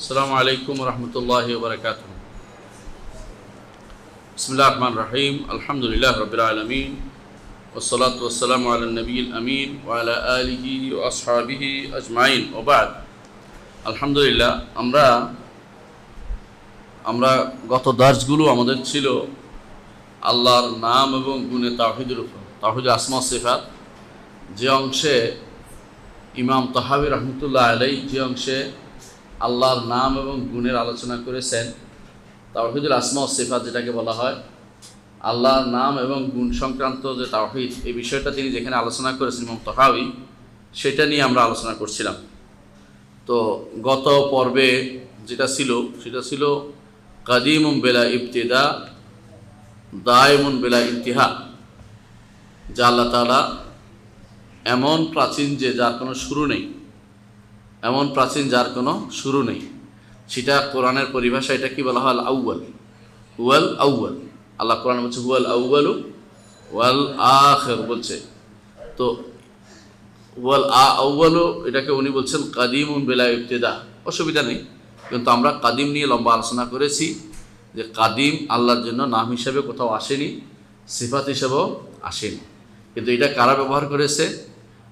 আসসালামু আলাইকুম রহমতুল্লাহি ওয়া বারাকাতুহু। বিসমিল্লাহির রহমানির রহিম। আলহামদুলিল্লাহ রাব্বিল আলামিন ওয়াসসালাতু ওয়াসসালামু আলা নবিয়িল আমিন ওয়া আলা আলিহি ওয়া আসহাবিহি আজমাইন ওয়া বা'দ। আলহামদুলিল্লাহ, আমরা গত দার্সগুলো আমাদের ছিল আল্লাহর নাম এবং গুণে তাওহীদের উপর, তাওহীদ আসমা ওয়া সিফাত। যে অংশে ইমাম তাহাবী রহমতুল্লাহ আলাইহি যে অংশে আল্লাহর নাম এবং গুণের আলোচনা করেছেন, তাওহীদুল আসমা ওয়া সিফাত যেটাকে বলা হয়, আল্লাহর নাম এবং গুণ সংক্রান্ত যে তাওহীদ, এই বিষয়টা তিনি যেখানে আলোচনা করেছেন ইমাম তাহাবী, সেটা নিয়ে আমরা আলোচনা করছিলাম। তো গত পর্বে যেটা ছিল সেটা ছিল কাদিমুন বিলা ইবতিদা দায়মুন বিলা ইন্তিহা, যা আল্লাহ তাআলা এমন প্রাচীন যে যার কোনো শুরু নেই, এমন প্রাচীন যার কোনো শুরু নেই। সেটা কোরআনের পরিভাষা, এটা কি বলা হয়? আউয়াল, হুয়াল আউয়াল। আল্লাহ কোরআন বলছে হুয়াল আউয়ালু ওয়াল আখির বলছে। তো হুয়াল আউয়ালু এটাকে উনি বলছেন কাদিমুন বিলা ইবতিদা, অসুবিধা নেই। কিন্তু আমরা কাদিম নিয়ে লম্বা আলোচনা করেছি যে কাদিম আল্লাহর জন্য নাম হিসাবে কোথাও আসেনি, সিফাত হিসাবেও আসেনি। কিন্তু এটা কারা ব্যবহার করেছে?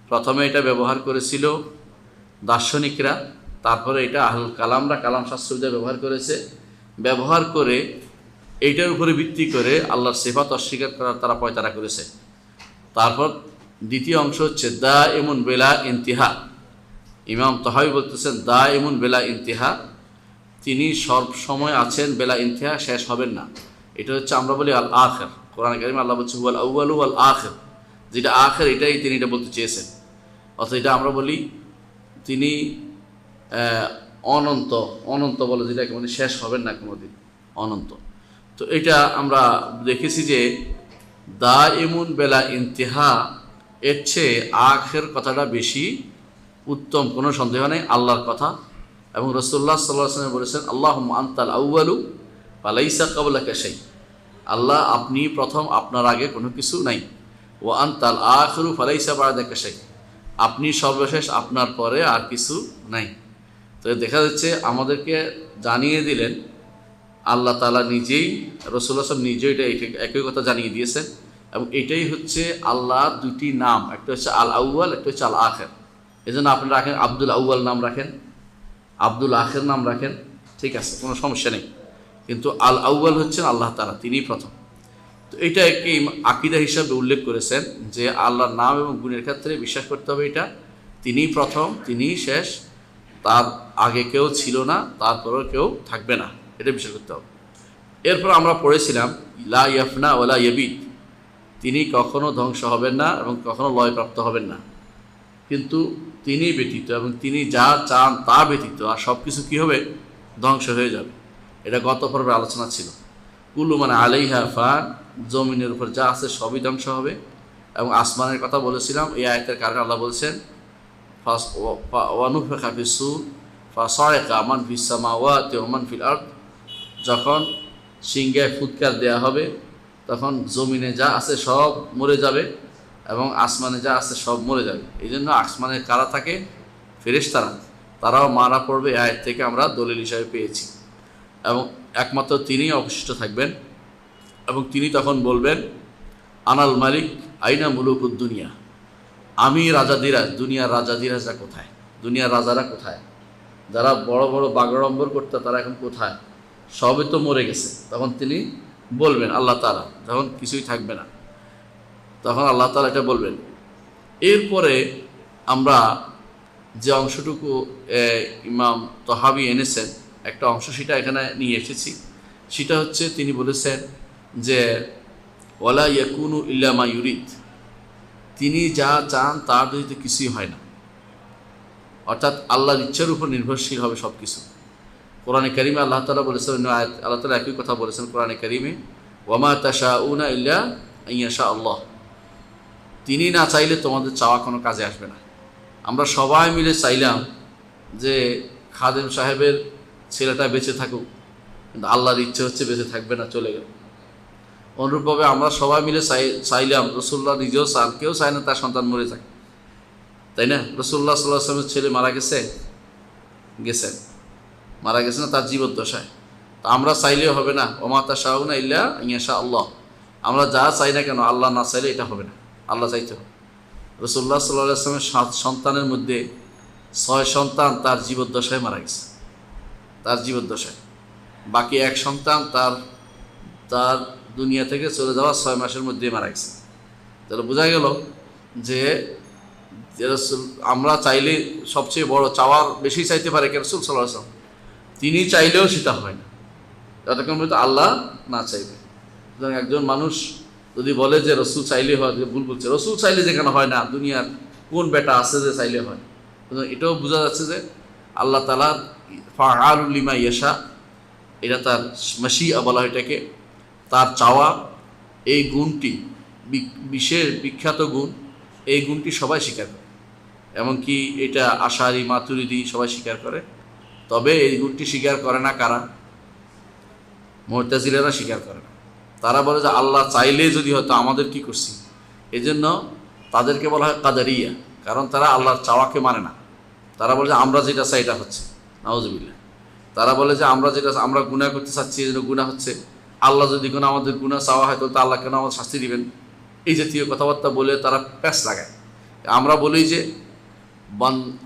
প্রথমে এটা ব্যবহার করেছিল দার্শনিকরা, তারপরে এটা আহলুল কালামরা, কালাম শাস্ত্রবিদরা ব্যবহার করেছে। ব্যবহার করে এইটার উপরে ভিত্তি করে আল্লাহর সিফাত অস্বীকার করার তারা পয়তারা করেছে। তারপর দ্বিতীয় অংশ হচ্ছে দায়মুন বিলা ইন্তিহা। ইমাম তাহাবী বলতেছেন দায়মুন বিলা ইন্তিহা, তিনি সব সময় আছেন, বেলা ইন্তিহা, শেষ হবেন না। এটা হচ্ছে আমরা বলি আল আখির। কোরআন কারীমে আল্লাহ বলছে হুয়াল আউয়ালু ওয়াল আখির, যেটা আখির এটাই তিনি এটা বলতে চেয়েছেন। অর্থাৎ এটা আমরা বলি তিনি অনন্ত, অনন্ত বলে যেটাকে, মানে শেষ হবেন না কোনোদিন, অনন্ত। তো এটা আমরা দেখেছি যে দায়মুন বিলা ইন্তিহা এর চেয়ে আখির কথাটা বেশি উত্তম, কোনো সন্দেহ নেই, আল্লাহর কথা। এবং রাসূলুল্লাহ সাল্লাল্লাহু আলাইহি ওয়াসাল্লাম বলেছেন আল্লাহুম্মা আনতাল আউয়ালু ফালাইসা ক্বাবলাকা শাই, আল্লাহ আপনি প্রথম, আপনার আগে কোনো কিছু নাই। ওয়া আনতাল আখিরু ফালাইসা বা'দাকা শাই, আপনি সর্বশেষ, আপনার পরে আর কিছু নাই। তো দেখা যাচ্ছে আমাদেরকে জানিয়ে দিলেন আল্লাহ তাআলা নিজেই, রাসূলুল্লাহ সাল্লাল্লাহু আলাইহি ওয়াসাল্লাম নিজেই এটা একই কথা জানিয়ে দিয়েছেন। এবং এটাই হচ্ছে আল্লাহর দুটি নাম, একটা হচ্ছে আল আউয়াল, একটা হচ্ছে আল আখির। এজন্য আপনি রাখেন আব্দুল আউয়াল নাম রাখেন, আব্দুল আখির নাম রাখেন, ঠিক আছে, কোনো সমস্যা নেই। কিন্তু আল আউয়াল হচ্ছেন আল্লাহ তাআলা, তিনিই প্রথম। তো এটা একটি আকীদা হিসাবে উল্লেখ করেছেন যে আল্লাহর নাম এবং গুণের ক্ষেত্রে বিশ্বাস করতে হবে এটা তিনিই প্রথম, তিনিই শেষ, তার আগে কেউ ছিল না, তারপরেও কেউ থাকবে না, এটা বিশ্বাস করতে হবে। এরপর আমরা পড়েছিলাম লা ইয়াফনা ওয়ালা ইয়াবিদ, তিনি কখনো ধ্বংস হবেন না এবং কখনো লয়প্রাপ্ত হবেন না। কিন্তু তিনি ব্যতীত এবং তিনি যা চান তা ব্যতীত আর সব কিছু কী হবে? ধ্বংস হয়ে যাবে। এটা গত পর্বে আলোচনা ছিল। কুল্লু মান আলাইহা ফান, জমিনের উপর যা আছে সবই ধ্বংস হবে। এবং আসমানের কথা বলেছিলাম, এই আয়াতের কারণে আল্লাহ বলছেন ওয়ানুফিখা ফিস-সূর ফাসা'iকা মান ফিস সামাওয়াতি ওয়া মান ফিল আরদ, যখন সিংহে ফুৎকার দেয়া হবে তখন জমিনে যা আছে সব মরে যাবে এবং আসমানে যা আছে সব মরে যাবে। এই জন্য আসমানে কারা থাকে? ফেরেশতারা, তারাও মারা পড়বে। এই আয়াত থেকে আমরা দলিল হিসাবে পেয়েছি। এবং একমাত্র তিনিই অবশিষ্ট থাকবেন এবং তিনি তখন বলবেন আনাল মালিক আইনা মুলুকুদ দুনিয়া, আমি রাজাদিরাজ, দুনিয়ার রাজাদিরাজরা কোথায়? দুনিয়ার রাজারা কোথায়? যারা বড় বড় বাগড়ম্বর করতে তারা এখন কোথায়? সবই তো মরে গেছে। তখন তিনি বলবেন, আল্লাহ তাআলা যখন কিছুই থাকবে না, তখন আল্লাহ তাআলা এটা বলবেন। এরপরে আমরা যে অংশটুকু ইমাম তাহাবী এনেছেন, একটা অংশ সেটা এখানে নিয়ে এসেছি। সেটা হচ্ছে তিনি বলেছেন যে ওয়ালা ইয়াকুনু ইল্লা মা ইউরিদ, তিনি যা চান তার যদি কিছুই হয় না, অর্থাৎ আল্লাহর ইচ্ছার উপর নির্ভরশীল হবে সব কিছু। কোরআনে কারিমে আল্লাহ তাআলা বলেছেন, আল্লাহ তাআলা একই কথা বলেছেন কোরআনে কারিমে, ওয়ামা তাশাউনা ইল্লা আইয়াশা আল্লাহ, তিনি না চাইলে তোমাদের চাওয়া কোনো কাজে আসবে না। আমরা সবাই মিলে চাইলাম যে খাদেম সাহেবের ছেলেটা বেঁচে থাকুক, কিন্তু আল্লাহর ইচ্ছে হচ্ছে বেঁচে থাকবে না, চলে গেল। অনুরূপভাবে আমরা সবাই মিলে চাইলাম, রাসূলুল্লাহ নিজেও চান, কেউ চায় না তার সন্তান মরে যাক, তাই না? রাসূলুল্লাহ সাল্লাল্লাহু আলাইহি ওয়াসাল্লামের ছেলে মারা গেছেন, মারা গেছে না তার জীবদ্দশায়। তা আমরা চাইলেও হবে না, ওমা তাশাউনা ইল্লা ইনশা আল্লাহ, আমরা যা চাই না কেন আল্লাহ না চাইলে এটা হবে না, আল্লাহ চাইতে হবে। রাসূলুল্লাহ সাল্লাল্লাহু আলাইহি ওয়াসাল্লামের 7 সন্তানের মধ্যে 6 সন্তান তার জীবদ্দশায় মারা গেছে, তার জীবদ্দশায়। বাকি 1 সন্তান তার দুনিয়া থেকে চলে যাওয়া 6 মাসের মধ্যে মারা গেছে। তাহলে বোঝা গেল যে রাসূল, আমরা চাইলে সবচেয়ে বড় চাওয়ার বেশি চাইতে পারে কে? রাসূল সাল্লাল্লাহু আলাইহি ওয়াসাল্লাম। তিনি চাইলেও সেটা হয় না যতক্ষণ পর্যন্ত আল্লাহ না চাইবে। সুতরাং একজন মানুষ যদি বলে যে রসুল চাইলে হয়, ভুল বলছে। রসুল চাইলে যেখানে হয় না, দুনিয়ার কোন বেটা আছে যে চাইলে হয়? এটাও বোঝা যাচ্ছে যে আল্লাহ তাআলা ফাআলুল লিমা ইয়াশা, এটা তার মাশিয়া বলা হয় এটাকে, তার চাওয়া। এই গুণটি বিশেষ বিখ্যাত গুণ, এই গুণটি সবাই স্বীকার করে, এমনকি এটা আশারি মাতুরিদি সবাই স্বীকার করে। তবে এই গুণটি স্বীকার করে না কারা? মুতাজিলারা স্বীকার করে না। তারা বলে যে আল্লাহ চাইলে যদি হয়তো আমাদের কি করছি, এই জন্য তাদেরকে বলা হয় কাদারিয়া, কারণ তারা আল্লাহর চাওয়াকে মানে না। তারা বলে যে আমরা যেটা চাই এটা হচ্ছে, নাউজুবিল্লাহ। তারা বলে যে আমরা গুনাহ করতে চাচ্ছি, এই জন্য গুনাহ হচ্ছে। আল্লাহ যদি কোনো আমাদের গুনাহ চাওয়া হয় তাহলে আল্লাহ কেন আমাদের শাস্তি দিবেন? এই জাতীয় কথাবার্তা বলে তারা প্যাঁচ লাগায়। আমরা বলি যে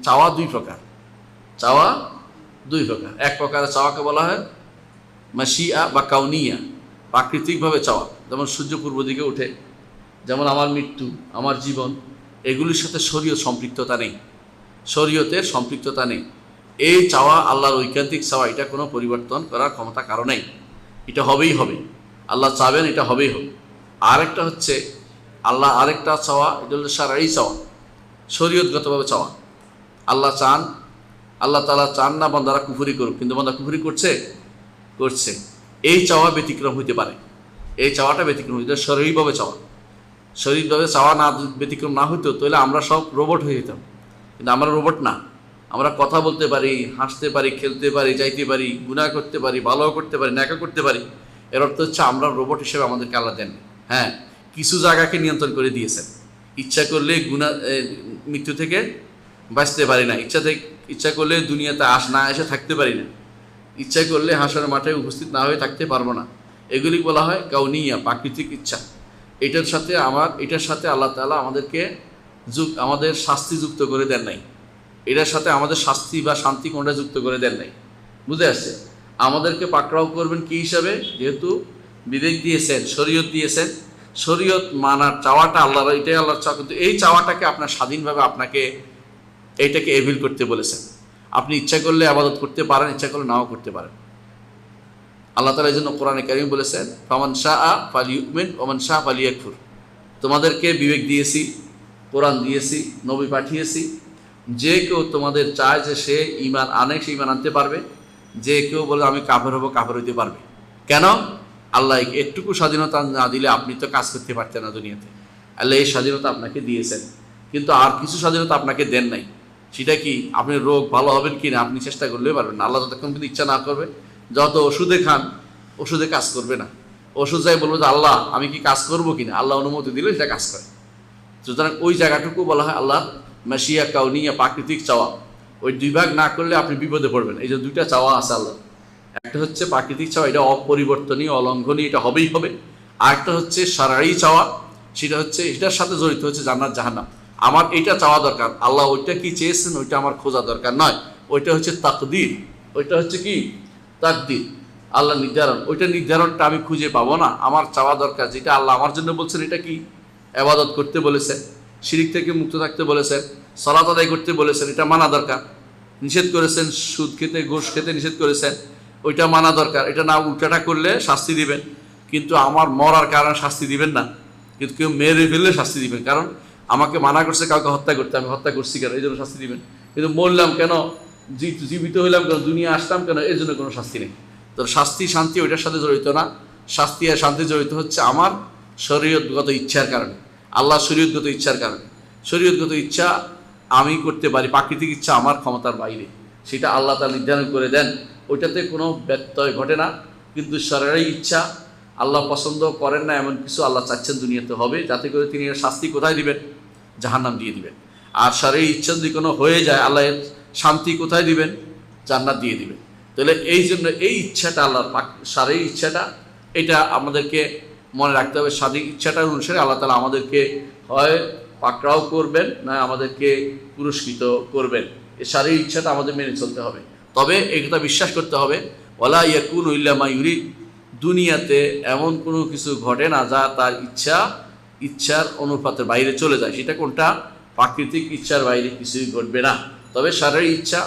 চাওয়া 2 প্রকার, চাওয়া 2 প্রকার। এক প্রকারের চাওয়াকে বলা হয় মাশিয়া বা কাউনিয়া, প্রাকৃতিকভাবে চাওয়া, যেমন সূর্য পূর্ব দিকে ওঠে, যেমন আমার মৃত্যু, আমার জীবন, এগুলির সাথে শরীয়ত সম্পৃক্ততা নেই, শরীয়তের সম্পৃক্ততা নেই। এই চাওয়া আল্লাহর ঐকান্তিক চাওয়া, এটা কোনো পরিবর্তন করার ক্ষমতা কারো নেই, এটা হবেই হবে। আল্লাহ চাবেন, এটা হবেই হবে। আরেকটা হচ্ছে আল্লাহ আরেকটা চাওয়া, এটা হলো শারঈ চাওয়া, শরীয়তগতভাবে চাওয়া। আল্লাহ চান, আল্লাহ তাআলা চান না বান্দারা কুফরি করুক, কিন্তু বান্দা কুফরি করছে। এই চাওয়া ব্যতিক্রম হইতে পারে, এই চাওয়াটা ব্যতিক্রম হইতে শরীরভাবে চাওয়া। শরীরভাবে চাওয়া না ব্যতিক্রম না হইতো তাহলে আমরা সব রোবট হয়ে যেতাম, কিন্তু আমরা রোবট না। আমরা কথা বলতে পারি, হাসতে পারি, খেলতে পারি, যাইতে পারি, গুনাহ করতে পারি, ভালো করতে পারি, ন্যাকা করতে পারি। এর অর্থ হচ্ছে আমরা রোবট হিসেবে আমাদেরকে আল্লাহ দেন। হ্যাঁ, কিছু জায়গাকে নিয়ন্ত্রণ করে দিয়েছেন। ইচ্ছা করলে মৃত্যু থেকে বাঁচতে পারি না, ইচ্ছা করলে দুনিয়াতে না এসে থাকতে পারি না, ইচ্ছা করলে হাসরের মাঠে উপস্থিত না হয়ে থাকতে পারবো না। এগুলি বলা হয় কাউনিয়া, প্রাকৃতিক ইচ্ছা। এটার সাথে আল্লাহ তাআলা আমাদের শাস্তি যুক্ত করে দেন নাই। এটার সাথে আমাদের শাস্তি বা শান্তি কোনটা যুক্ত করে দেন নাই। বুঝে আসছে? আমাদেরকে পাকড়াও করবেন কি হিসাবে? যেহেতু বিবেক দিয়েছেন, শরীয়ত দিয়েছেন, শরীয়ত মানার চাওয়াটা আল্লাহর, এটাই আল্লাহর চাওয়া। কিন্তু এই চাওয়াটাকে আপনার স্বাধীনভাবে আপনাকে এইটাকে এভিল করতে বলেছেন। আপনি ইচ্ছা করলে ইবাদত করতে পারেন, ইচ্ছা করলে নাও করতে পারেন। আল্লাহ তাআলা এই জন্য কোরআনে কারীম বলেছেন, ফামান শাআ ফালিউমিন ওয়া মান শাআ ফালিয়াকফুর। তোমাদেরকে বিবেক দিয়েছি, কোরআন দিয়েছি, নবী পাঠিয়েছি। যে কেউ তোমাদের চায় যে সে ঈমান আনে, সে ঈমান আনতে পারবে। যে কেউ বলে আমি কাফের হব, কাফের হইতে পারবে। কেন? আল্লাহ একটুকু স্বাধীনতা না দিলে আপনি তো কাজ করতে পারতেন না দুনিয়াতে। আল্লাহ এই স্বাধীনতা আপনাকে দিয়েছেন, কিন্তু আর কিছু স্বাধীনতা আপনাকে দেন নাই। সেটা কি? আপনি রোগ ভালো হবেন কি না আপনি চেষ্টা করলেই পারবেন না। আল্লাহ যতক্ষণ কিন্তু ইচ্ছা না করবে, যত ওষুধে খান, ওষুধে কাজ করবে না। ওষুধ যাই বলবো যে আল্লাহ আমি কি কাজ করবো কিনা, আল্লাহ অনুমতি দিলে সেটা কাজ করে। সুতরাং ওই জায়গাটুকু বলা হয় আল্লাহ মাশিয়া কাউনিয়া, প্রাকৃতিক চাওয়া। ওই 2 ভাগ না করলে আপনি বিপদে পড়বেন। এই যে 2টা চাওয়া আছে আল্লাহ, একটা হচ্ছে প্রাকৃতিক চাওয়া, এটা অপরিবর্তনীয়, অলঙ্ঘনীয়, এটা হবেই হবে। আর একটা হচ্ছে শারঈ চাওয়া, সেটা হচ্ছে এটার সাথে জড়িত হচ্ছে জান্নাত জাহান্নাম। আমার এটা চাওয়া দরকার, আল্লাহ ওইটা কি চেয়েছেন ওইটা আমার খোঁজা দরকার নয়। ওইটা হচ্ছে তাকদীর, ওইটা হচ্ছে কি তাকদীর, আল্লাহ নির্ধারণ। ওইটা নির্ধারণটা আমি খুঁজে পাবো না। আমার চাওয়া দরকার যেটা আল্লাহ আমার জন্য বলছেন, এটা কি? ইবাদত করতে বলেছেন, শিরক থেকে মুক্ত থাকতে বলেছেন, সালাত আদায় করতে বলেছেন, এটা মানা দরকার। নিষেধ করেছেন সুদ খেতে, ঘুষ খেতে নিষেধ করেছেন, ওইটা মানা দরকার। এটা না উল্টাটা করলে শাস্তি দিবেন, কিন্তু আমার মরার কারণে শাস্তি দিবেন না। কিন্তু কেউ মেরে ফেললে শাস্তি দিবেন, কারণ আমাকে মানা করছে কাউকে হত্যা করতে, আমি হত্যা করছি কেন, এই জন্য শাস্তি দিবেন। কিন্তু মরলাম কেন, জীবিত হইলাম কেন, দুনিয়া আসলাম কেন, এর জন্য কোনো শাস্তি নেই। তো শাস্তি শান্তি ওইটার সাথে জড়িত না। শাস্তি আর শান্তি জড়িত হচ্ছে আমার শরীয়তগত ইচ্ছার কারণে, আল্লাহ শরীয়তগত ইচ্ছার কারণে। শরীয়তগত ইচ্ছা আমি করতে পারি, প্রাকৃতিক ইচ্ছা আমার ক্ষমতার বাইরে, সেটা আল্লাহ তাআলা নির্ধারণ করে দেন, ওইটাতে কোনো ব্যত্যয় ঘটে না। কিন্তু শারঈ ইচ্ছা আল্লাহ পছন্দ করেন না এমন কিছু আল্লাহ চাচ্ছেন দুনিয়াতে হবে, যাতে করে তিনি এর শাস্তি কোথায় দিবেন? জাহান্নাম দিয়ে দিবেন। আর শারঈ ইচ্ছা যদি কোনো হয়ে যায়, আল্লাহ এর শান্তি কোথায় দিবেন? জান্নাত দিয়ে দিবেন। তাহলে এই জন্য এই ইচ্ছাটা আল্লাহর শারীরিক ইচ্ছাটা এটা আমাদেরকে মনে রাখতে হবে। শারীরিক ইচ্ছাটার অনুসারে আল্লাহ তাআলা আমাদেরকে হয় পাকড়াও করবেন, না আমাদেরকে পুরস্কৃত করবেন। এই শারীরিক ইচ্ছাটা আমাদের মেনে চলতে হবে। তবে এই কথা বিশ্বাস করতে হবে, ওয়ালা ইয়াকুনু ইল্লা মা ইউরিদ, দুনিয়াতে এমন কোনো কিছু ঘটে না যা তার ইচ্ছার অনুপাতের বাইরে চলে যায়। সেটা কোনটা? প্রাকৃতিক ইচ্ছার বাইরে কিছুই ঘটবে না। তবে শারীরিক ইচ্ছা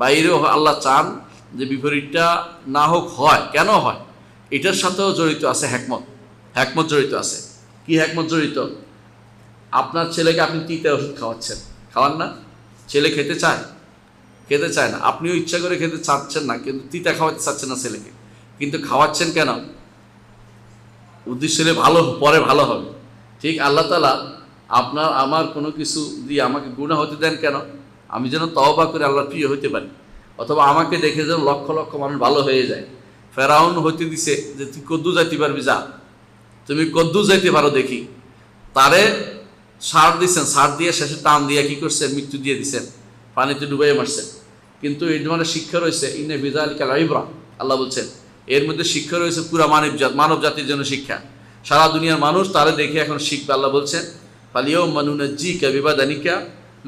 বাইরেও আল্লাহ চান যে বিপরীতটা না হোক, হয়। কেন হয়? এটার সাথেও জড়িত আছে হ্যাকমত জড়িত আছে। কি হ্যাকমত জড়িত? আপনার ছেলেকে আপনি তিতা ওষুধ খাওয়াচ্ছেন, খাওয়ান না? ছেলে খেতে চায় না, আপনিও ইচ্ছা করে খেতে চাচ্ছেন না, কিন্তু তিতা খাওয়াতে চাচ্ছেন না ছেলেকে, কিন্তু খাওয়াচ্ছেন কেন? উদ্দেশ্য ভালো, পরে ভালো হবে। ঠিক আল্লাহ তাআলা আপনার আমার কোনো কিছু দিয়ে আমাকে গুনাহ হতে দেন কেন? আমি যেন তওবা করে আল্লাহর প্রিয় হতে পারি, অথবা আমাকে দেখে যেন লক্ষ লক্ষ মানুষ ভালো হয়ে যায়। ফেরাউন হইতে দিছে যে তুই কদ্দু যাইতে পারবি, যা তুমি কদ্দু যাইতে পারো দেখি। তারে সার দিচ্ছেন, সার দিয়ে শেষে টান দিয়ে কি করছেন? মৃত্যু দিয়ে দিচ্ছেন, পানিতে ডুবাইয়ে মারছেন। কিন্তু এর মানে শিক্ষা রয়েছে, ইন্না ফি যালিকা লাইবরা, আল্লাহ বলছেন এর মধ্যে শিক্ষা রয়েছে পুরা মানব জাতির জন্য শিক্ষা। সারা দুনিয়ার মানুষ তারে দেখে এখন শিখবে। আল্লাহ বলছেন ফালিয়াউমা নুনাজ্জিকা বিবাদানিকা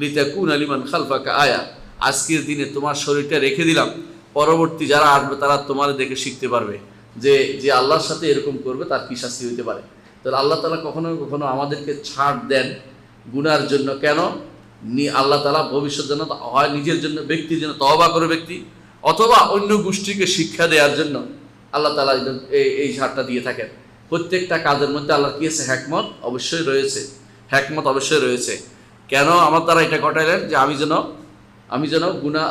লিতাকুনা লিমান খালফাকা আয়া, আজকের দিনে তোমার শরীরটা রেখে দিলাম, পরবর্তী যারা আসবে তারা তোমার দেখে শিখতে পারবে যে আল্লাহর সাথে এরকম করবে তার কি শাস্তি হইতে পারে। তাহলে আল্লাহ তাআলা কখনো কখনো আমাদেরকে ছাড় দেন গুনার জন্য। কেন? আল্লাহ তাআলা ভবিষ্যৎ জন্য হয় নিজের জন্য, ব্যক্তির জন্য তওবা করে ব্যক্তি, অথবা অন্য গোষ্ঠীকে শিক্ষা দেওয়ার জন্য আল্লাহ তাআলা এই ছাড়টা দিয়ে থাকেন। প্রত্যেকটা কাজের মধ্যে আল্লাহর কি আছে? হ্যাকমত অবশ্যই রয়েছে। কেন আমার দ্বারা এটা ঘটাইলেন? যে আমি যেন গুনাহ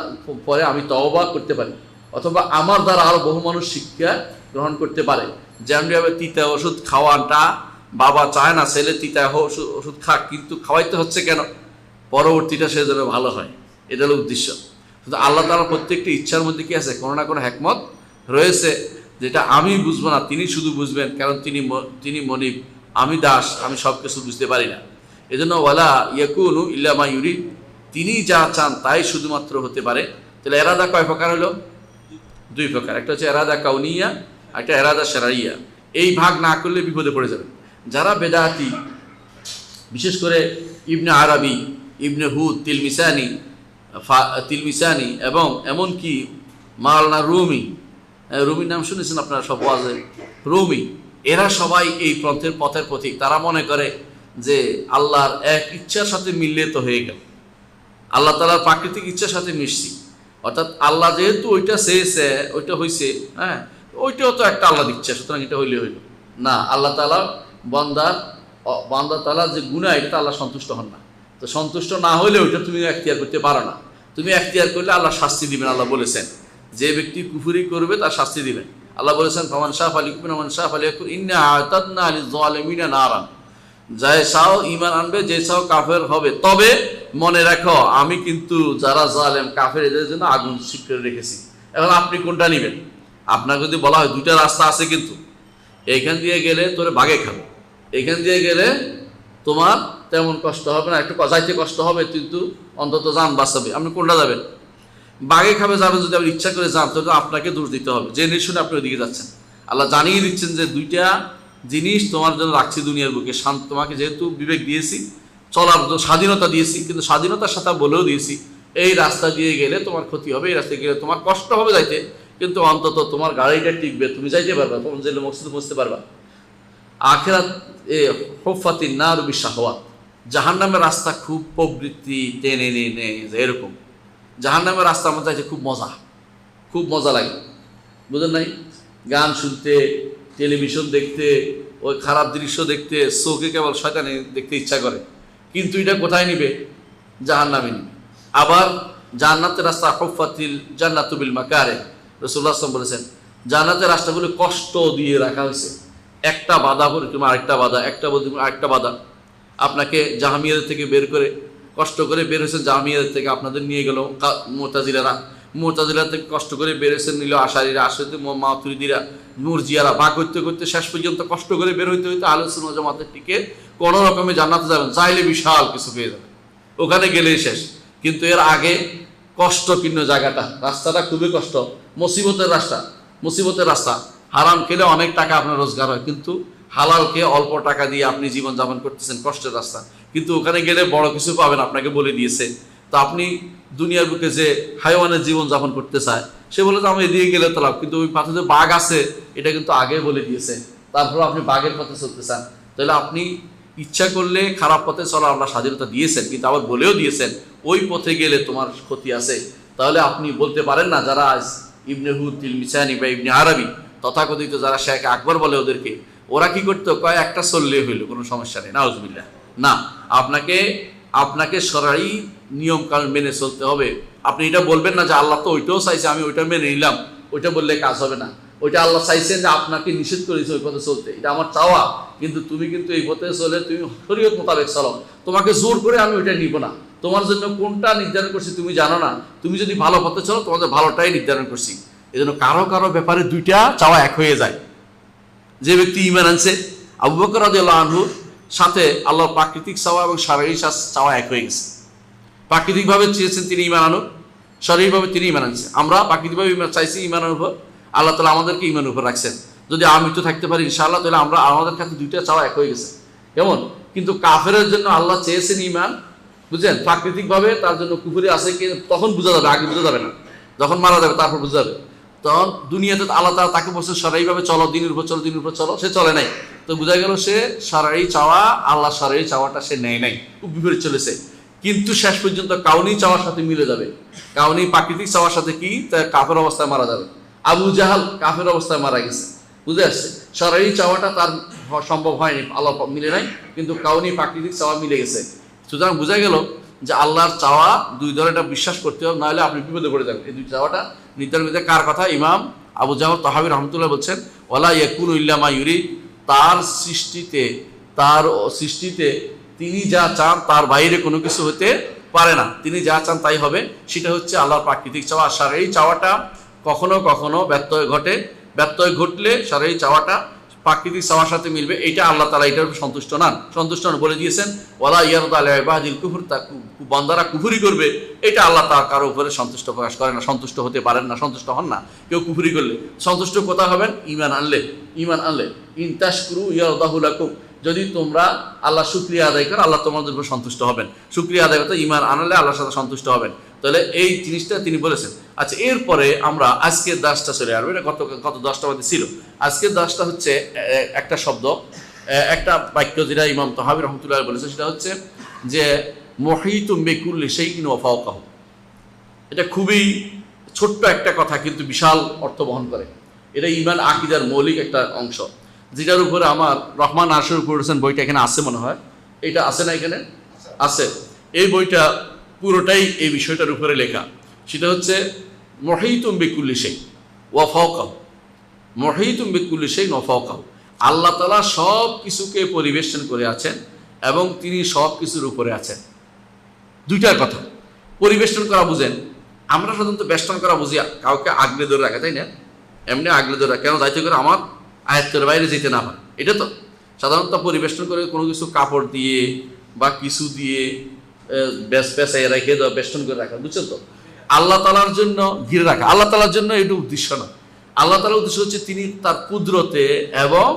পরে আমি তওবা করতে পারি, অথবা আমার দ্বারা আরো বহু মানুষ শিক্ষা গ্রহণ করতে পারে। যেমনভাবে তিতা ওষুধ খাওয়াটা বাবা চায় না ছেলে তিতা ওষুধ খাক, কিন্তু খাওয়াইতে হচ্ছে কেন? পরবর্তীটা সে যেন ভালো হয়, এটা হলো উদ্দেশ্য। কিন্তু আল্লাহ তাআলা প্রত্যেকটি ইচ্ছার মধ্যে কি আছে? কোনো না কোনো হ্যাকমত রয়েছে, যেটা আমি বুঝবো না, তিনি শুধু বুঝবেন, কারণ তিনি মনিব, আমি দাস, আমি সব কিছু বুঝতে পারি না। এজন্য ওয়ালা ইয়াকুনু ইল্লা মা ইউরিদ, তিনি যা চান তাই শুধুমাত্র হতে পারে। তাহলে এরাদা কয় প্রকার হলো? দুই প্রকার। একটা হচ্ছে এরাদা কাউনিয়া, একটা এরাদা শারঈয়া। এই ভাগ না করলে বিপদে পড়ে যাবে। যারা বেদাতি, বিশেষ করে ইবনে আরবি, ইবনে হুদ, তিলমিসানি এবং এমনকি মাওলানা রুমির নাম শুনেছেন আপনারা সব, ওয়াজে রুমি, এরা সবাই এই পথের পথিক। তারা মনে করে যে আল্লাহর এক ইচ্ছার সাথে মিললে তো হয়ে গেল, আল্লাহ তাআলার প্রাকৃতিক ইচ্ছার সাথে মিশছি, অর্থাৎ আল্লাহ যেহেতু ওইটা চেয়েছে, ওইটা হয়েছে, হ্যাঁ, ওইটাও তো একটা আল্লাহর ইচ্ছা, সুতরাং এটা হইল না। আল্লাহ তাআলা বান্দা তাআলা যে গুনাহ, এটা আল্লাহ সন্তুষ্ট হন না। তো সন্তুষ্ট না হলে ওইটা তুমি এখতিয়ার করতে পারো না। তুমি এখতিয়ার করলে আল্লাহ শাস্তি দিবেন। আল্লাহ বলেছেন যে ব্যক্তি কুফরি করবে তার শাস্তি দিবেন। আল্লাহ বলেছেন ফামান শাআ ফালিউমিন ওয়া মান শাআ ফালিয়াকফুর ইন্না আ'তাদনা লিয-যালিমিনা নারান, যে চাও ঈমান আনবে, যে চাও কাফের হবে। তবে মনে রাখো আমি কিন্তু যারা জালেম কাফের এদের জন্য আগুন ঠিক করে রেখেছি। এখন আপনি কোনটা নেবেন? আপনার যদি বলা হয় দুইটা রাস্তা আছে, কিন্তু এইখান দিয়ে গেলে তোরে বাগে খাবে, এইখান দিয়ে গেলে তোমার তেমন কষ্ট হবে না, একটু যাইতে কষ্ট হবে কিন্তু অন্তত জান বাঁচাবে, আপনি কোনটা যাবেন? বাগে খাবে যাবেন। যদি আপনি ইচ্ছা করে যান তাহলে আপনাকে দোষ দিতে হবে, যে শুনে আপনি ওইদিকে যাচ্ছেন। আল্লাহ জানিয়ে দিচ্ছেন যে দুইটা জিনিস তোমার জন্য রাখছি দুনিয়ার বুকে। তোমাকে যেহেতু বিবেক দিয়েছি, চলার স্বাধীনতা দিয়েছি, কিন্তু স্বাধীনতার সাথে বলেও দিয়েছি এই রাস্তা দিয়ে গেলে তোমার ক্ষতি হবে, এই রাস্তায় গেলে তোমার কষ্ট হবে যাইতে, কিন্তু অন্তত তোমার গাড়িটা টিকবে, তুমি যাইতে পারবা, তোমার জেলে মসজিদে পৌঁছতে পারবা। আখিরাত হুফফাতিন নারু বিশ-শাহওয়াত, জাহান্নামের রাস্তা খুব প্রবৃত্তি টেনে নেয়, এরকম জাহান্নামের রাস্তা আমার চাইছে খুব মজা লাগে, বুঝেন নাই? গান শুনতে, টেলিভিশন দেখতে, ওই খারাপ দৃশ্য দেখতে চোখে কেবল শয়তানি দেখতে ইচ্ছা করে, কিন্তু এটা কোথায় নিবে? জাহান্নামে নিবে। আবার জান্নাতের রাস্তা হুফফাতিল জান্নাতু বিল মাকারিহ, রাসূলুল্লাহ সাল্লাল্লাহু আলাইহি ওয়াসাল্লাম বলেছেন জান্নাতের রাস্তাগুলো কষ্ট দিয়ে রাখা হয়েছে, একটা বাধা পরে তুমি আরেকটা বাধা, একটা বলতে আরেকটা বাধা। আপনাকে জাহামিয়ার থেকে বের করে কষ্ট করে বের হয়েছেন, জাহামিয়ার থেকে আপনাদের নিয়ে গেল মুতাজিলা থেকে কষ্ট করে বের হয়েছেন, নিল আশারীরা, আশারিতে মাতুরিদিরা, মুরজিয়ারা, ভাগ করতে করতে শেষ পর্যন্ত কষ্ট করে বের হইতে আহলে সুন্নাত ওয়াল জামাতের টিকে কোনো রকমে জান্নাতে যাবেন, চাইলে বিশাল কিছু পেয়ে যাবেন, ওখানে গেলেই শেষ। কিন্তু এর আগে কষ্টপূর্ণ জায়গাটা, রাস্তাটা খুবই কষ্ট, মুসিবতের রাস্তা। হারাম খেলে অনেক টাকা আপনার রোজগার হয়, কিন্তু হালাল খেয়ে অল্প টাকা দিয়ে আপনি জীবনযাপন করতেছেন, কষ্টের রাস্তা। কিন্তু ওখানে গেলে বড় কিছু পাবেন, আপনাকে বলে দিয়েছে। তো আপনি দুনিয়ার বুকে যে হাইওয়ানের জীবনযাপন করতে চায়, সে বলে যে আমি এদিকে গেলে তো লাভ, কিন্তু ওই পাশে যে বাঘ আছে এটা কিন্তু আগে বলে দিয়েছে, তারপর আপনি বাঘের পথে চলতে চান। তাহলে আপনি ইচ্ছা করলে খারাপ পথে চলা আল্লাহ স্বাধীনতা দিয়েছেন, কিন্তু আবার বলেও দিয়েছেন ওই পথে গেলে তোমার ক্ষতি আছে। তাহলে আপনি বলতে পারেন না যারা ইবনে হুদ তিলমিসানি বা ইবনে আরবি তথাকথিত যারা শেখ আকবর বলে ওদেরকে, ওরা কি করতো, কয় একটা চললে হইলো, কোনো সমস্যা নেই, নাউজুবিল্লাহ। না, আপনাকে শরঈ নিয়ম কানুন মেনে চলতে হবে। আপনি এটা বলবেন না যে আল্লাহ তো ওইটাও চাইছে, আমি ওইটা মেনে নিলাম, ওইটা বললে কাজ হবে না। ওইটা আল্লাহ চাইছেন যে আপনাকে নিষেধ করেছে ওই পথে চলতে, এটা আমার চাওয়া, কিন্তু তুমি কিন্তু এই পথে চলে তুমি শরীয়ত মোতাবেক চলো, তোমাকে জোর করে আমি ওইটা নিব না। তোমার জন্য কোনটা নির্ধারণ করছি তুমি জানো না, তুমি যদি ভালো পথে চলো তোমাদের ভালোটাই নির্ধারণ করছি। এই জন্য কারো ব্যাপারে দুইটা চাওয়া এক হয়ে যায়। যে ব্যক্তি ঈমান আনছে, আবু বকর রাদিয়াল্লাহু আনহুর সাথে আল্লাহর প্রাকৃতিক চাওয়া এবং শারীরিক চাওয়া এক হয়ে গেছে। প্রাকৃতিকভাবে চেয়েছেন তিনি ঈমান আনুক, শারীরিকভাবে তিনি ঈমান আনছেন। আমরা প্রাকৃতিকভাবে ঈমান চাইছি ঈমানের উপর, আল্লাহ তাআলা আমাদেরকে ঈমানের উপর রাখছেন। যদি আমি তো থাকতে পারি ইনশাআল্লাহ, তাহলে আমাদের কাছে দুইটা চাওয়া এক হয়ে গেছে। কেমন? কিন্তু কাফেরের জন্য আল্লাহ চেয়েছেন ঈমান, বুঝলেন, প্রাকৃতিকভাবে তার জন্য কুফরি আছে কি তখন বোঝা যাবে, আগে বোঝা যাবে না, যখন মারা যাবে তারপর বোঝা যাবে। তখন দুনিয়াতে আল্লাহ তাআলা তাকে বলছে শারীরিকভাবে চলো, দিনের উপর চলো, সে চলে নাই। তো বোঝা গেল সে শারীরিক চাওয়া, আল্লাহ শারীরিক চাওয়াটা সে নেয় নাই, খুব বিপরীত চলেছে। কিন্তু শেষ পর্যন্ত কাউনি চাওয়ার সাথে মিলে যাবে। কাউনি প্রাকৃতিক চাওয়ার সাথে কি, তার কাফের অবস্থায় মারা যাবে। আবু জাহাল কাফের অবস্থায় মারা গেছে, বুঝে আসছে। শারীরিক চাওয়াটা তার সম্ভব হয়নি, আল্লাহ মিলে নাই, কিন্তু কাউনি প্রাকৃতিক চাওয়া মিলে গেছে। সুতরাং বোঝা গেল যে আল্লাহর চাওয়া দুই ধরনের বিশ্বাস করতে হবে, নাহলে আপনি বিপদে পড়ে যাবেন। এই দুই চাওয়াটা নির্ধারণ করতে কার কথা? ইমাম আবু জাহর তাহাবী রহমতুল্লাহ বলছেন, ওয়ালা ইয়াকুনু ইল্লা মা ইউরিদ, তার সৃষ্টিতে তিনি যা চান তার বাইরে কোনো কিছু হতে পারে না। তিনি যা চান তাই হবে, সেটা হচ্ছে আল্লাহর প্রাকৃতিক চাওয়া। শারীরিক চাওয়াটা কখনো কখনো ব্যত্যয় ঘটলে শারীরিক চাওয়াটা প্রাকৃতিক চাওয়ার সাথে মিলবে, এটা আল্লাহ তাআলা এটার সন্তুষ্ট নন বলে দিয়েছেন। ওয়ালা ইয়ারদা লিইবাদিল কুফর, বান্দারা কুফরি করবে, এটা আল্লাহ তাআলা কারো উপরে সন্তুষ্ট প্রকাশ করে না, সন্তুষ্ট হতে পারেন না, সন্তুষ্ট হন না কেউ কুফরি করলে। সন্তুষ্ট কোথায় হবেন? ঈমান আনলে। ইন তাশকুরু ইয়ারদাহু লাকুম, যদি তোমরা আল্লাহ শুকরিয়া আদায় করো আল্লাহ তোমাদের উপর সন্তুষ্ট হবেন। শুকরিয়া আদায় করতে ঈমান আনলে আল্লাহর সাথে সন্তুষ্ট হবেন। তাহলে এই জিনিসটা তিনি বলেছেন। আচ্ছা, এরপরে আমরা আজকের দাসটা চলে আসবো। এটা গত 10টা মধ্যে ছিল। আজকের দাসটা হচ্ছে একটা শব্দ, একটা বাক্য যেটা ইমাম তাহাবী রহমতুল্লাহ বলেছে, সেটা হচ্ছে যে মুহীতুম বিকুল্লি শাইইন ওয়া ফাওকাহু। এটা খুবই ছোট্ট একটা কথা, কিন্তু বিশাল অর্থ বহন করে। এটা ঈমান আকীদার মৌলিক একটা অংশ, যেটার উপরে আমার রহমান আরশের উপর করেছেন বইটা এখানে আছে মনে হয়। এটা আছে না? এখানে আছে। এই বইটা পুরোটাই এই বিষয়টার উপরে লেখা। সেটা হচ্ছে মুহীতুম বিকুল্লি শাইইন ওয়া ফাওকাহু। মুহীতুম বিকুল্লি শাইইন ওয়া ফাওকাহু, আল্লাহ তাআলা সব কিছুকে পরিবেষ্টন করে আছেন এবং তিনি সব কিছুর উপরে আছেন। দুইটার কথা। পরিবেষ্টন করা বুঝেন, আমরা সাধারণত বেষ্টন করা বুঝি কাউকে আগলে ধরে রাখা, তাই না? এমনি আগলে ধরে রাখা, কেন? যাইতে করে আমার আয়ত্তের বাইরে যেতে না হয়, এটা তো সাধারণত পরিবেষ্টন করে কোনো কিছু কাপড় দিয়ে বা কিছু দিয়ে পেঁচাই রেখে দেওয়া, বেষ্টন করে রাখা, বুঝছেন তো? আল্লাহ তাআলার জন্য ঘিরে রাখা, আল্লাহ তাআলার জন্য এটা উদ্দেশ্য না। আল্লাহ তাআলার উদ্দেশ্য হচ্ছে তিনি তার কুদরতে এবং